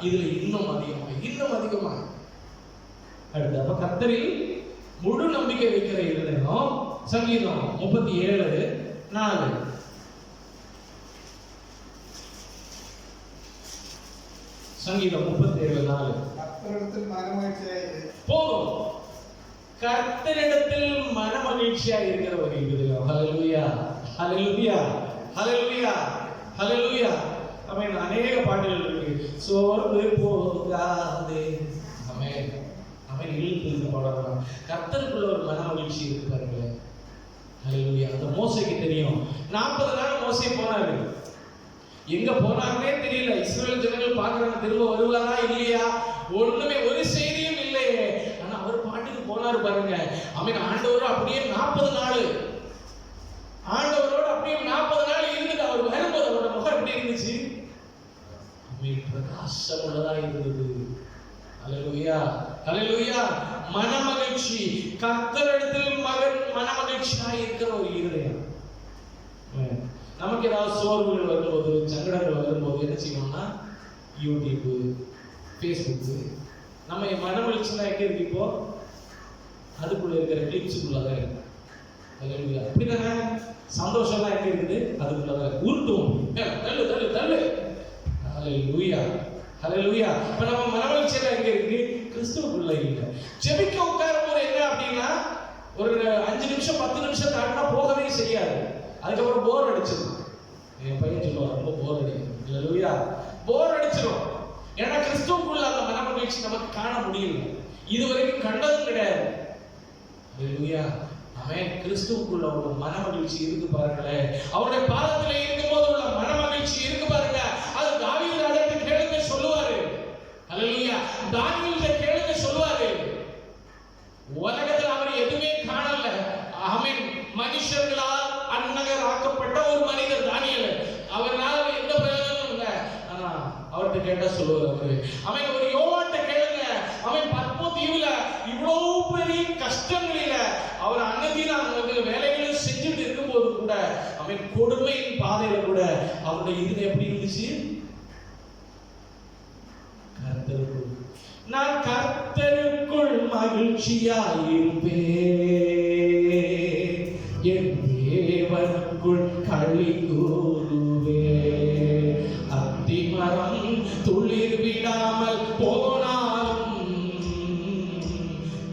இதுல இன்னும் அதிகமா இன்னும் அதிகமா. அடுத்து அப்ப கர்த்தரில் முழு நம்பிக்கை வைக்கிற இருதயம். சங்கீதம் 37:4. சங்கீதம் 37:4. கர்த்தரிடத்தில் மனமகிழ்ச்சியாயிரு. போதும். கர்த்தரிடத்தில் மனமகிழ்ச்சியா இருக்கிற ஒரு இருதயம். ஹல்லேலூயா ஹல்லேலூயா ஹல்லேலூயா ஹல்லேலூயா. ஆமென். அநேக பாடல்கள் இருக்கு. சோர்ந்து போகாதே. ஆமென் ஆமென். இழுத்து பாடலாம். கர்த்தருக்குள்ள ஒரு மனமகிழ்ச்சி இருக்கு பாருங்களேன். ஹல்லேலூயா. அந்த மோசேக்கு தெரியும். 40 நாள் மோசே போனாரு. எங்க போனாருன்னே தெரியல. இஸ்ரவேல் ஜனங்கள் பார்க்கறாங்க, திரும்ப வருவாரா இல்லையா, ஒண்ணுமே ஒரு செய்தியும் இல்லையே. ஆனா அவர் பாட்டுக்கு போனாரு பாருங்க. ஆமென். ஆண்டவரோட அப்படியே 40 நாள் ஆண்டவரோட அப்படியே 40 நாள் இருந்துட்டு அவர் வரும்போது அவரோட முகம் எப்படி இருந்துச்சு? ஆமென். பிரகாசம் உள்ளதா இருந்தது. ஹல்லேலூயா ஹல்லேலூயா. மனமகிழ்ச்சி. கர்த்தரிடத்தில் மனமகிழ்ச்சியா இருக்கிற ஒரு இருதயம். நமக்கு ஏதாவது சோர்வுகள் வரும்போது, சங்கடங்கள் வரும்போது என்ன செய்வோம்னா யூடியூப்பு, ஃபேஸ்புக்கு, நம்ம மனமகிழ்ச்சினா எங்க இருக்கு இப்போ? அதுக்குள்ள இருக்கிற கிளிப்ஸுக்குள்ளதான் இருக்கு. அப்படிதானே? சந்தோஷம்லாம் எங்க இருக்குது? அதுக்குள்ளதான் உருட்டும். தள்ளு தள்ளு தள்ளு. ஹல்லேலூயா ஹல்லேலூயா. இப்ப நம்ம மனமகிழ்ச்சியெல்லாம் எங்க இருக்கு? கிறிஸ்துவுக்குள்ள இல்லை. ஜெபிக்க உட்காரும் போது என்ன அப்படின்னா ஒரு 5 நிமிஷம் 10 நிமிஷம் தாண்டினா போகவே செய்யாது. அதுக்கப்புறம் போர் அடிச்சிடும். என் பையன் சொல்லுவான், ரொம்ப போர் அடிக்கும். ஹல்லேலூயா. போர் அடிச்சிடும். ஏன்னா கிறிஸ்துவுக்குள்ள அந்த மனமகிழ்ச்சி நமக்கு காண முடியல, இதுவரைக்கும் கண்டதும் கிடையாது. ஹல்லேலூயா. ஆமென். கிறிஸ்துவுக்குள்ள ஒரு மனமகிழ்ச்சி இருக்கு பாருங்களேன். அவருடைய பாதத்திலே இருக்கும்போது உள்ள மனமகிழ்ச்சி இருக்கு பாருங்க. அது தாவீது ராஜாட்ட கேளுங்க சொல்லுவாரு. ஹல்லேலூயா. தானியேல்கிட்ட கேளுங்க சொல்லுவாரு. உலகத்தில் அவர் எதுவுமே காணல. ஆமென். மனுஷர்களால் அந்நகர் ஆக்கப்பட்ட ஒரு மனிதர் தானியேல். அவரால் எந்த பிரயோஜனமும் இல்லை. ஆனா அவர்கிட்ட கேட்டா சொல்லுவார் அவரு. அவன் ஒரு யோவான்கிட்ட கேளுங்க. அவன் பத்மோ தீவுல இவ்வளவு பெரிய கஷ்டங்களில அவர் அன்னதின வேலைகளும் செஞ்சுட்டு இருக்கும்போது கூட அவன் கொடுமையின் பாதையில கூட அவருடைய இது எப்படி இருந்துச்சு? கர்த்தருக்குள் நான் கர்த்தருக்குள் மகிழ்ச்சியாயிருப்பேன், என் தேவனுக்குள் களி கூறுவேன். அத்திமரம் துளிர் விடாமல் போனாலும்,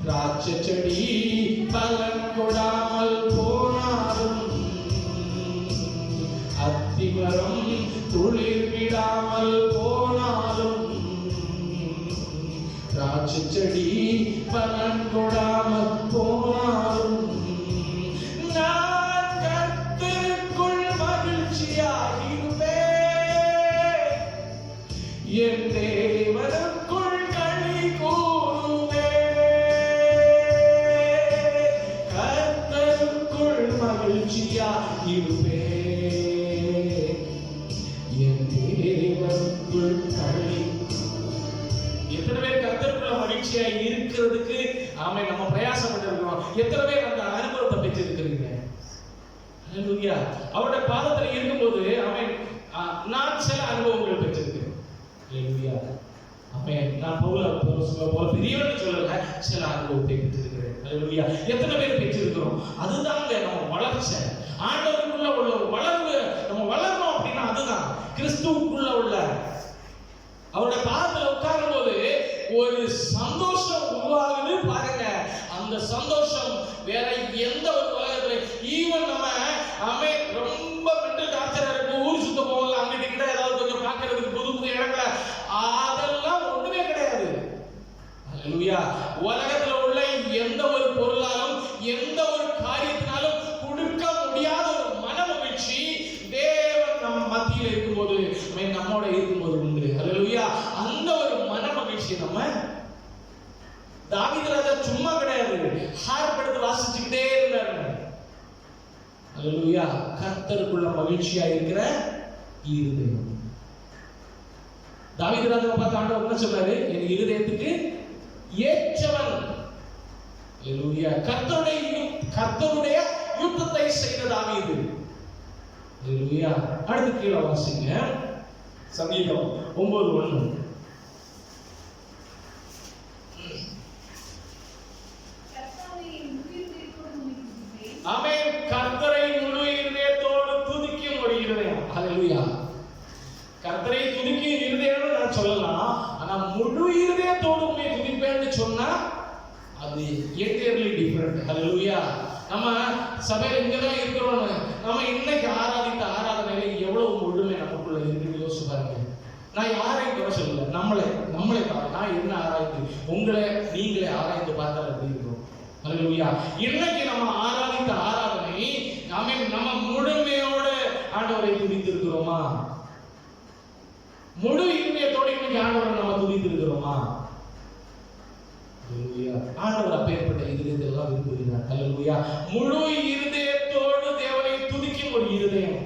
திராட்சை செடி பலன் கொடாமல் போனாலும், அத்திமரம் துளிர் விடாமல் போனாலும், திராட்சை செடி பலன் கொடாமல் போனாலும், நான் கர்த்தருக்குள் மகிழ்ச்சியாயிருப்பேன், என் தேவனுக்குள் களி கூறுவேன். கர்த்தருக்குள் மகிழ்ச்சியாயிருப்பேன், என் தேவனுக்குள் களி. எத்தனை பேர் கர்த்தருக்குள்ள மகிழ்ச்சியா இருக்கிறதுக்கு ஆமென் நம்ம பிரயாசப்பட்டு இருக்கிறோம்? எத்தனை பேர் அந்த அனுபவத்தை பெற்றிருக்கிறீங்க? ஹல்லேலூயா. அவருடைய பாதத்தில் இருக்கும்போது ஆமென் நான் சில அனுபவங்கள் பெற்றிருக்கிறேன். ஹல்லேலூயா. ஆமென். நான் போல பெரியவன்னு சொல்லல, சில அனுபவத்தை பெற்றிருக்கிறேன். ஹல்லேலூயா. எத்தனை பேர் பெற்றிருக்கிறோம்? அதுதாங்க நம்ம வளர்ச்சி. ஆண்டவருக்குள்ள உள்ள வளர்வு. நம்ம வளரணும் அப்படின்னா அதுதான் கிறிஸ்துவுக்குள்ள உள்ள அவருடைய பாதத்தில் உட்காரும் போது ஒரு சந்தோஷம் உருவாகுது பாருங்க. அந்த சந்தோஷம் வேற எந்த ஒரு உலகத்துல ஈவன் நம்ம ரொம்ப மென்டல் டார்ச்சரா இருக்கு, ஊர் சுத்த போகல, அங்கிட்ட கிட்ட ஏதாவது கொஞ்சம் பார்க்க இறங்கல, அதெல்லாம் ஒண்ணுமே கிடையாது. ஹல்லேலூயா. உலகத்துல உள்ள எந்த ஒரு பொருளாலும் எந்த ஒரு காரியத்தினாலும் கொடுக்க முடியாத ஒரு மன மகிழ்ச்சி தேவன் நம்ம மத்தியில் இருக்கும்போது, நம்மோட இருக்கும்போது உண்டு. ஹல்லேலூயா. அந்த ஒரு மன மகிழ்ச்சி நம்ம தாவீது ராஜா சும்மா கிடையாது, ஹார்ப் எடுத்து வாசிச்சுக்கிட்டே இருந்தாரு. ஹல்லேலூயா. கர்த்தருக்குள்ள மகிழ்ச்சியா இருக்கிற இருதயம். தாவீது ராஜாவை பார்த்து ஆண்டவர் என்ன சொன்னாரு? என் இருதயத்துக்கு ஏற்றவன். ஹல்லேலூயா. கர்த்தருடைய யுத்தத்தை செய்த தாவீது. ஹல்லேலூயா. அடுத்து கீழே வாசிங்க, சங்கீதம் 9:1. ஆமென். கர்த்தரை முழு இருதயத்தோடு துதிக்கும் ஒரு இருதயம். ஹல்லேலூயா. கர்த்தரை துதிக்கும் இருதயம்னு நான் சொல்லலாம், ஆனா முழு இருதயத்தோடு உண்மை துதிப்பேன்னு சொன்னா அது என்டையர்லி டிஃபரண்ட். ஹல்லேலூயா. நம்ம சபையில இங்கதான் இருக்கிறோம், நம்ம இன்னைக்கு ஆராதித்த ஆராதனையில எவ்வளவு முழுமை நமக்குள்ள இருக்குன்னு யோசிச்சு பாருங்க. நான் யாரையும் குறை சொல்லல, நம்மளே நான் என்ன ஆராய்ந்து உங்களை நீங்களே ஆராய்ந்து பார்த்தால் எப்படி இருக்கும். ஹல்லேலூயா. இன்னைக்கு நம்ம ஆராதித்த ஆராதனை நம்ம முழுமையோட ஆண்டவரை துதித்திருக்கிறோமா? முழு இருதயத்தோட இன்னைக்கு ஆண்டவரை நம்ம துதித்திருக்கிறோமா? ஹல்லேலூயா. ஆண்டவர் அப்பேற்பட்ட இருதயத்தெல்லாம் விரும்புகிறார். ஹல்லேலூயா. முழு இருதயத்தோடு தேவனை துதிக்கும் ஒரு இருதயம்.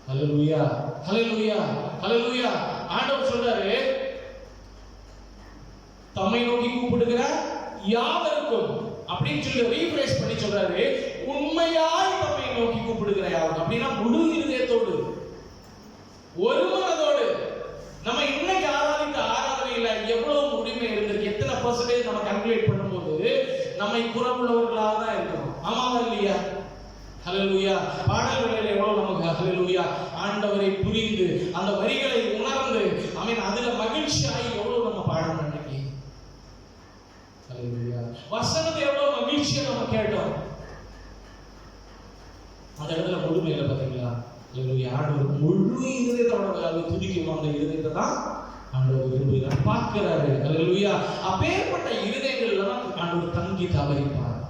ஹல்லேலூயா. ஹல்லேலூயா. ஹல்லேலூயா. ஆண்டவர் சொல்றாரு, தம்மை நோக்கி கூப்பிடுகிற யாவருக்கும் அப்படின்னு சொல்லி ரீஃப்ரெஷ் பண்ணி சொல்றாரு, உண்மையாய் தம்மை நோக்கி கூப்பிடுகிற யாவருக்கும். அப்படின்னா முழு இருதயத்தோடு ஒரு மனதோடு. நம்ம இன்னைக்கு ஆராதித்த ஆராதனையில எவ்வளவு உரிமை இருந்திருக்கு, எத்தனை பர்சன்டேஜ் நம்ம கால்குலேட் பண்ணும்போது நம்மை குறவுள்ளவர்களாக தான் இருக்கணும். ஆமாவா இல்லையா? ஹல்லேலூயா. பாடல்களில் எவ்வளவு நமக்கு ஹல்லேலூயா ஆண்டவரை புரிந்து அந்த வரிகளை உணர்ந்து அதுல மகிழ்ச்சியாகி எவ்வளவு நம்ம பாடணும் இன்னைக்கு. ஹல்லேலூயா. வசனத்தை எவ்வளவு மகிழ்ச்சியா நம்ம கேட்டோம், அந்த இடத்துல முழுமையில பாத்தீங்களா? ஹல்லேலூயா. ஆண்டவர் முழு இருதயத்தோட துதிக்கும் அந்த இருதயத்தை தான் ஆண்டவர் விரும்புகிறார், பார்க்கிறாரு. ஹல்லேலூயா. அப்பேற்பட்ட இருதயங்கள்ல தான் ஆண்டவர் தங்கி தவறிப்பார்.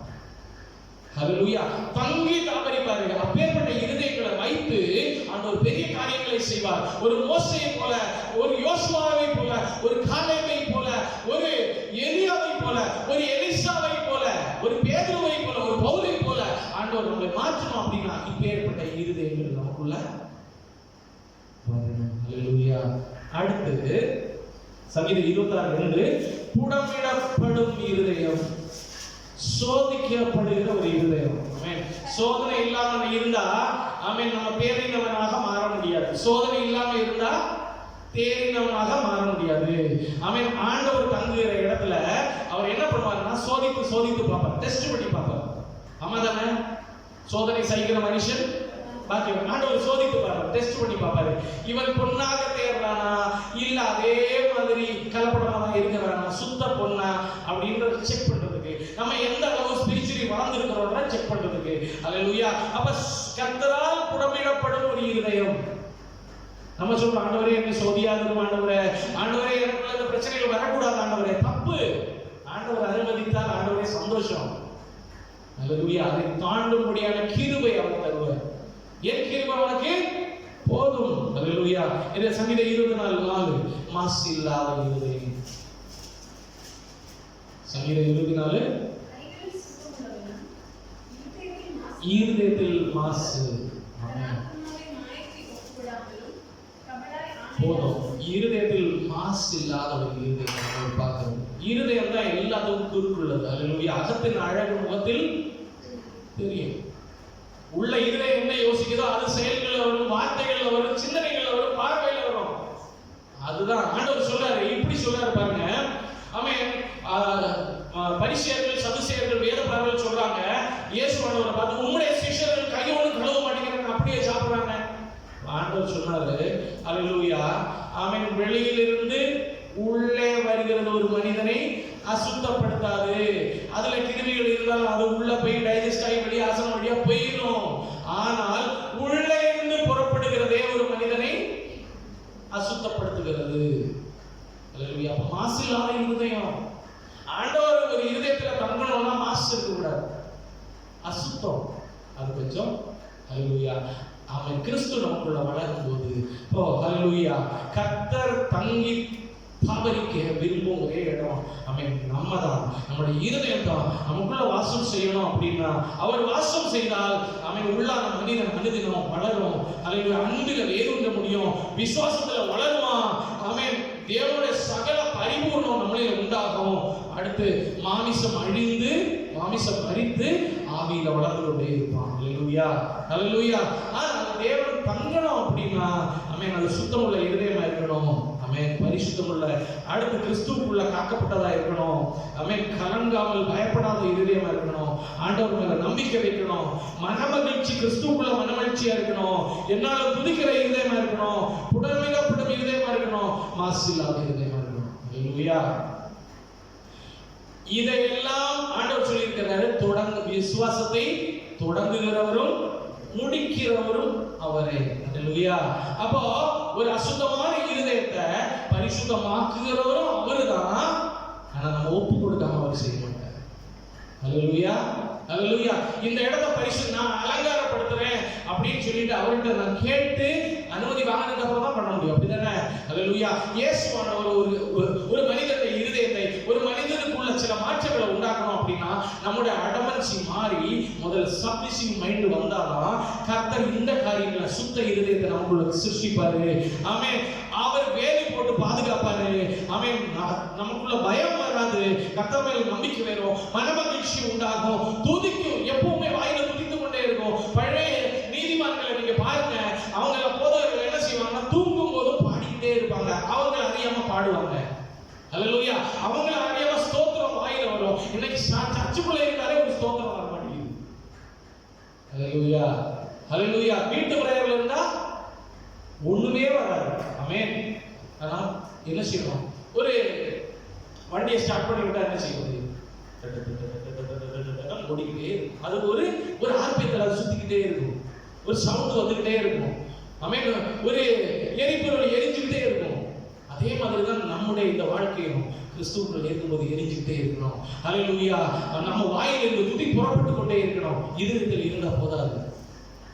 ஹல்லேலூயா. தங்கி தாபரிப்பாரு. அப்பேற்பட்ட இருதயங்களை வைத்து ஆண்டவர் பெரிய காரியங்களை செய்வார். ஒரு மோசேயை போல, ஒரு யோசுவாவை போல, ஒரு காலேபை போல, ஒரு எலியாவை போல, ஒரு எலிசாவை போல, ஒரு பேதுருவை போல, ஒரு பவுலை போல ஆண்டவர் நம்மை மாற்றணும். அப்படின்னா இப்பேற்பட்ட இருதயங்கள் நமக்குள்ள வரணும். ஹல்லேலூயா. அடுத்து சங்கீதம் 26:2, புடமிடப்படும் இருதயம், சோதிக்கப்படுகிற ஒரு இருதயம். சோதனை இல்லாம இருந்தா நம்ம தேறினவனாக மாற முடியாது. சோதனை இல்லாம இருந்தா தேறினவனாக மாற முடியாது. ஆண்டவர் தங்குகிற இடத்துல அவர் என்ன பண்ணுவாருன்னா சோதித்து பார்ப்பார், டெஸ்ட் பண்ணி பார்ப்பார். ஆமா தானே? சோதனை சகிக்கிற மனுஷன் பாக்கியம். ஆண்டவர் சோதித்து பார்ப்பார், டெஸ்ட் பண்ணி பார்ப்பாரு. இவன் பொண்ணாக தேர்றானா இல்ல அதே மாதிரி கலப்படமா தான் இருக்கிறானா, சுத்த பொண்ணா அப்படின்றத செக் பண்றதுக்கு, நம்ம எந்த அளவு ஸ்பிரிச்சுவலி வளர்ந்திருக்கிறோம்னா செக் பண்றதுக்கு. ஹல்லேலூயா. அப்ப கர்த்தரால் புடமிடப்படும் ஒரு இருதயம். நம்ம சொல்றோம், ஆண்டவரே என்னை சோதியாதிரும் ஆண்டவரே, ஆண்டவரே எனக்கு இந்த பிரச்சனைகள் வரக்கூடாது ஆண்டவரே. தப்பு. ஆண்டவர் அனுமதித்தால் ஆண்டவரே சந்தோஷம். ஹல்லேலூயா. அதை தாண்டும்படியான கிருபை அவர் தருவார். என் கிருபை உனக்கு போதும். ஹல்லேலூயா. இந்த சங்கீதம் 24:4 மாசு இல்லாத இருதயம். சங்கீதம் 24 இருதயத்தில் மாசு போதும். இருதயத்தில் மாசு இல்லாத ஒரு இருதயம் பார்க்கிறோம். இருதயம் தான் எல்லாத்துக்கும் குறுக்குள்ளது. ஹல்லேலூயா. அகத்தின் அழகு முகத்தில் தெரியும். உள்ள இருதயம் என்ன யோசிக்குதோ அது செயல்கள்ல வரும், வார்த்தைகள்ல வரும், சிந்தனைகள்ல வரும், பார்வையில வரும். அதுதான் ஆண்டவர் சொல்றாரு. இப்படி சொல்றாரு பாருங்க. பரிசேயர்கள் சதுசேயர்கள் வேத பார்வையில் சொல்றாங்க, இயேசு ஆண்டவரை பார்த்து உம்முடைய சிஷ்யர்கள் கையோடு கழுவ மாட்டேங்கிறாங்க, அப்படியே சாப்பிடுறாங்க. ஆண்டவர் சொன்னாரு, ஹல்லேலூயா, வெளியிலிருந்து உள்ளே வருகிறது ஒரு மனிதனை அசுத்தப்படுத்தாது. அதுல கிருமிகள் இருந்தால் அது உள்ள போய் டைஜஸ்ட் ஆகி வெளியே ஆசனம் வழியா போயிடும். ஆனால் உள்ளே இருந்து புறப்படுகிறதே ஒரு மனிதனை அசுத்தப்படுத்தும். அல்லேலூயா. அப்ப மாசு இல்லாத இருதயம். ஆண்டவர் ஒரு இருதயத்துல தங்கணும்னா மாசு இருக்கக்கூடாது, அசுத்தம் அது கொஞ்சம். அல்லேலூயா. அவன் கிறிஸ்து நமக்குள்ள வளரும் போது அல்லேலூயா கர்த்தர் தங்கி தாபரிக்க விரும்பும் ஒரே இடம் நம்ம தான். நம்முடைய இருதயம் தான் நமக்குள்ள வாசம் செய்யணும். அப்படின்னா அவர் வாசம் செய்தால் உள்ளான மனிதன் அனுதினம் வளரும். அல்லேலூயா. அன்பில வேரூன்ற முடியும், விசுவாசத்துல வளருவான். தேவனுடைய சகல பரிபூர்ணம் நம்மளே உண்டாகும். அடுத்து மாமிசம் அழிந்து மாமிசம் மரித்து ஆவியில வளர்ந்து கொண்டே இருப்பான். அல்லேலூயா, அல்லேலூயா. தேவன் தங்கணும் அப்படின்னா அது சுத்தமுள்ள இருதயமா இருக்கணும். பரிசுத்தமுள்ள, அடுத்து கிறிஸ்துவுக்குள்ள காக்கப்பட்டதா இருக்கணும். கலங்காமல் பயப்படாத இருதயமா இருக்கணும். ஆண்டவர் மேல நம்பிக்கை வைக்கணும். மனமகிழ்ச்சி, கிறிஸ்துவுக்குள்ள மனமகிழ்ச்சியா இருக்கணும். என்னால துதிக்கிற இருதயமா இருக்கணும். புடமிகப்படும் இருதயமா இருக்கணும். மாசு இல்லாத இருதயமா இருக்கணும். அல்லேலூயா. இதையெல்லாம் ஆண்டவர் சொல்லியிருக்கிறாரு. விசுவாசத்தை தொடங்குகிறவரும் முடிக்கிறவரும் அவரே. அல்லேலூயா. அப்போ ஒரு அசுத்தமான இருதயத்தை பரிசுத்தமாக்குகிறவரும் அவருதான். ஆனா நம்ம ஒப்பு கொடுக்காம அவர் செய்ய மாட்டார். அல்லேலூயா, அல்லேலூயா. இந்த இடத்தை நான் அலங்காரப்படுத்துறேன் அப்படின்னு சொல்லிட்டு அவர்கிட்ட நான் கேட்டு அனுமதி வாங்கினதுக்கு அப்புறம் தான் பண்ண முடியும். அப்படிதானே? அல்லேலூயா. இயேசுவானவர் ஒரு மனிதனுடைய இருதயத்தை, ஒரு மனிதனுக்குள்ள சில மாற்றங்களை உண்டாக்கணும் அப்படின்னா நம்முடைய அடமன்சி மாறி முதல்ல சப்மிசிவ் மைண்ட் வந்தாதான் கர்த்தர் இந்த காரியங்களை சுத்த இருதயத்தை நமக்குள்ள சிருஷ்டிப்பாரு. அவர் வேலி போட்டு பாதுகாப்பாரு. நமக்குள்ள பயம் வராது, கர்த்தர் மேல நம்பிக்கை வரும், மனமகிழ்ச்சி உண்டாகும், துதிக்கும், எப்பவுமே வாயில துதித்து கொண்டே இருக்கும். பழைய நீதிமான்களை நீங்க பாருங்க, அவங்க போதகர்கள் என்ன செய்வாங்கன்னா தூங்கும் போது பாடிக்கிட்டே இருப்பாங்க. அவங்க அறியாம பாடுவாங்க. அல்லேலூயா. அவங்க அறியாம ஸ்தோத்திரம் வாயில வரும். இன்னைக்கு சர்ச்சுக்குள்ள இருந்தாலே ஒரு ஸ்தோத்திரம் வர மாட்டேங்குது. அல்லேலூயா, அல்லேலூயா. வீட்டு பிரேயர்ல இருந்தா ஒண்ணுமே வராது. ஆமென். ஆனா என்ன செய்யணும்? ஒரு வண்டியை ஸ்டார்ட் பண்ணி விட்டா என்ன செய்வது? ஓடிக்கிட்டே இருக்கும். அது ஒரு ஆர்பியத்தில் அது சுத்திக்கிட்டே இருக்கும். ஒரு சவுண்ட் வந்துகிட்டே இருக்கும். ஒரு எரிபொருள் எரிஞ்சுக்கிட்டே இருக்கும். அதே மாதிரிதான் நம்முடைய இந்த வாழ்க்கையும் கிறிஸ்துவுக்குள் இருக்கும்போது எரிஞ்சுக்கிட்டே இருக்கணும். அல்லேலூயா. நம்ம வாயிலிருந்து துதி புறப்பட்டு கொண்டே இருக்கணும். இருதயத்தில் இருந்தா போதாது.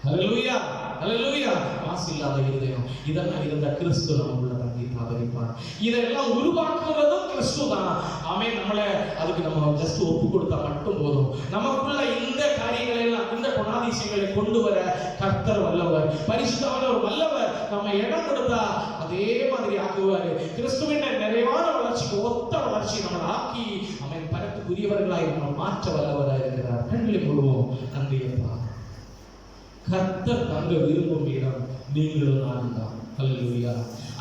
அல்லேலூயா, அல்லேலூயா. மாசு இல்லாத இருதயம், இதெல்லாம் இருந்த கிறிஸ்து நமக்குள்ள தங்கி ஆதரிப்பார். இதெல்லாம் உருவாக்குறதும் கிறிஸ்து தான். நம்மளை அதுக்கு நம்ம ஜஸ்ட் ஒப்பு கொடுத்தா மட்டும் போதும். நமக்குள்ள இந்த காரியங்களை எல்லாம், இந்த குணாதிசயங்களை கொண்டு வர கர்த்தர் வல்லவர், பரிசுத்தவானவர் வல்லவர். நம்ம இடம் கொடுத்தா அதே மாதிரி ஆக்குவாரு. கிறிஸ்துவின் நிறைவான வளர்ச்சிக்கு ஒத்த வளர்ச்சி நம்மளை ஆக்கி பரத்துக்குரியவர்களாய் நம்ம மாற்ற வல்லவராக இருக்கிறார். கண்களை மூடுவோம். நன்றியப்பா. கர்த்தர் தங்க விரும்பும் இடம் நீங்களும் நானும் தான். அல்லேலூயா.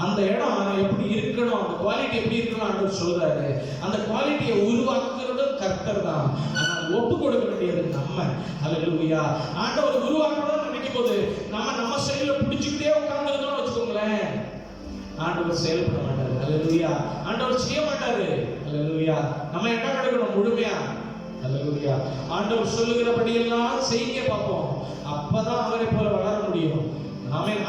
அந்த இடம் எப்படி இருக்கணும், அந்த குவாலிட்டி எப்படி இருக்கணும் சொல்றாரு. அந்த குவாலிட்டியை உருவாக்குறதும் கர்த்தர் தான். ஆனால் ஒப்பு கொடுக்க வேண்டியது நம்ம. அல்லேலூயா. ஆண்டவர் உருவாக்கணும்னு நினைக்கும் போது நம்ம செயல பிடிச்சுக்கிட்டே உட்கார்ந்துருந்தோம்னு வச்சுக்கோங்களேன், ஆண்டவர் செயல்பட மாட்டாரு. அல்லேலூயா. ஆண்டவர் செய்ய மாட்டாரு. அல்லேலூயா. நம்ம என்ன கிடைக்கணும் முழுமையா. அல்லேலூயா. ஆண்டவர் சொல்லுகிறபடி எல்லாம் செய்ய பார்ப்போம். அப்பதான் அவரை போல வளர முடியும்.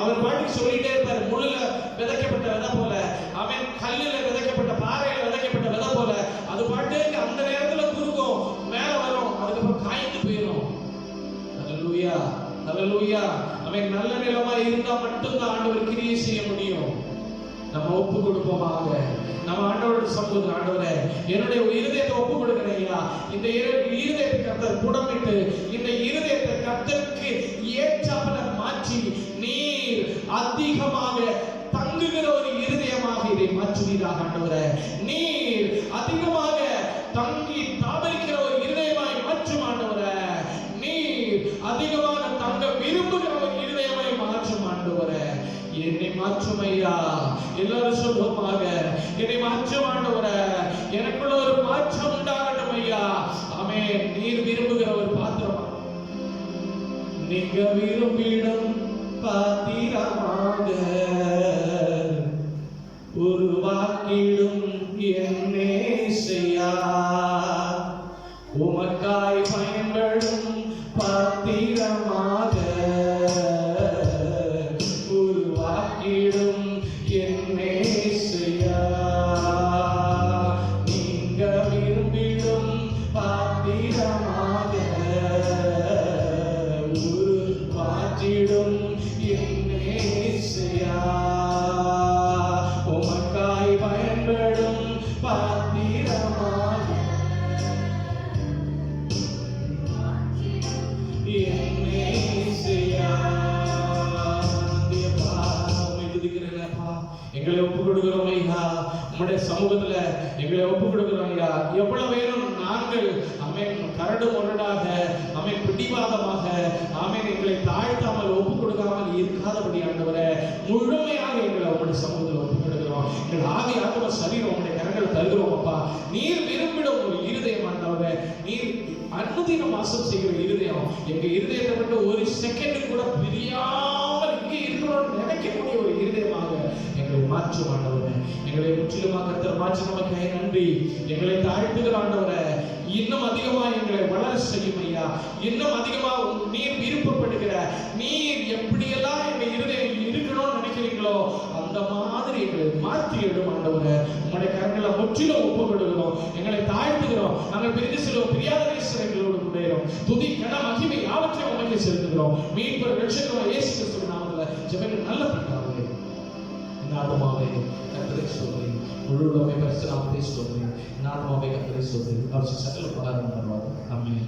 அவர் பாட்டுக்கு சொல்லிட்டே இருப்பாரு. முள்ளுல விதைக்கப்பட்ட விதை போல, கல்லுல விதைக்கப்பட்ட, பாறையில விதைக்கப்பட்ட விதை போல அது பாட்டுக்கு அந்த நேரத்துல குறுக்கும், மேல வரும், அதுக்கப்புறம் காய்ந்து போயிடும். அல்லேலூயா, அல்லேலூயா. நல்ல நிலமா இருந்தா மட்டும்தான் ஆண்டவர் கிரியை செய்ய முடியும். நம்ம ஒப்பு கொடுப்போமாக. நம்ம ஆண்டவரோட சொல்லுது, ஆண்டவரே என்னுடைய இருதயத்தை ஒப்பு கொடுக்கிறேன் ஐயா. இந்த இருதயத்தை கர்த்தர் புடமிட்டு இந்த இருதயத்தை கர்த்தருக்கு ஏற்றாப்புல மாற்றி நீர் அதிகமாக தங்குகிற ஒரு இருதயமாக இதை மாற்றுவீராக. ஆண்டவரே நீர் அதிகமாக தங்கி தாபரிக்கிற ஒரு இருதயமாய் மாற்றும். ஆண்டவரே நீர் அதிகமாக தங்க விரும்புகிற ஒரு இருதயமாய் மாற்றும். ஆண்டவரே என்னை மாற்றும் ஐயா. எல்லாரும் சொல்லுவோமாக, என்னை மாற்றும் ஆண்டவரே. எனக்குள்ள ஒரு மாற்றம் உண்டாகட்டும் ஐயா. ஆமென். நீர் விரும்புகிற ஒரு பாத்திரமா, நீங்க விரும்பிடும் பாத்திரமாக உருவாக்கிடும் என்னே செய்யா. உமக்காய் பயன்படும் பாத்திரமாக உருவாக்கிடும் என்னே செய்யா. ஒப்பு கொடுக்கிறோம் ஐயா. உம்முடைய சமூகத்துல எங்களை ஒப்பு கொடுக்கிறோம் ஐயா. எவ்வளவு வேணும் நாங்கள் ஆமென் கரடு முரடாக ஆமென் பிடிவாதமாக ஆமென் எங்களை தாழ்த்தாமல் ஒப்பு கொடுக்காமல் இருக்காதபடி ஆண்டவரே, முழுமையாக எங்களை உம்முடைய சமூகத்தில் ஒப்பு கொடுக்கிறோம். எங்கள் ஆவி ஆத்ம சரீரம் உம்முடைய கரங்கள் தருகிறோம் அப்பா. நீர் விரும்பிடும் ஒரு இருதயம் ஆண்டவரே, நீர் அனுதினம் வாசம் செய்கிற இருதயம், எங்க இருதயத்தை விட்டு ஒரு செகண்ட் கூட பிரியாமல் இங்கே இருக்கிறோம் நினைக்கக்கூடிய ஒரு இருதயமாக எங்களை மாற்றும் ஆண்டவரே. எங்களை முற்றிலுமாக கர்த்தர் மாற்றி நமக்கு நன்றி. எங்களை தாழ்த்துகிற ஆண்டவரே, இன்னும் அதிகமா எங்களை வளர செய்யும் ஐயா. இன்னும் அதிகமா நீர் விருப்பப்படுகிற, நீர் எப்படியெல்லாம் எங்க இருதயம் இருக்கணும்னு நினைக்கிறீங்களோ அந்த மாதிரி எங்களை மாற்றி இடும் ஆண்டவரே. உங்களுடைய கரங்களை முற்றிலும் ஒப்புக்கொடுக்கிறோம், எங்களை தாழ்த்துகிறோம். நாங்கள் பிரிந்து செல்வோம், பிரியாத எங்களோடு கூடுகிறோம். துதி கன மகிமை யாவற்றையும் உமக்கு செலுத்துகிறோம். மீட்பர் இரட்சகர் இயேசு கிறிஸ்துவின் நாமத்தில் ஜெபங்கள் நல்ல பிதாவே. இந்த ஆத்மாவே கர்த்தரை ஸ்தோத்திரி, முழு உலகமே பரிசுத்த நாமத்தை ஸ்தோத்திரி. இந்த ஆத்மாவே கர்த்தரை ஸ்தோத்திரி. அவர் சகல உபகாரம் பண்ணுவார். ஆமென்.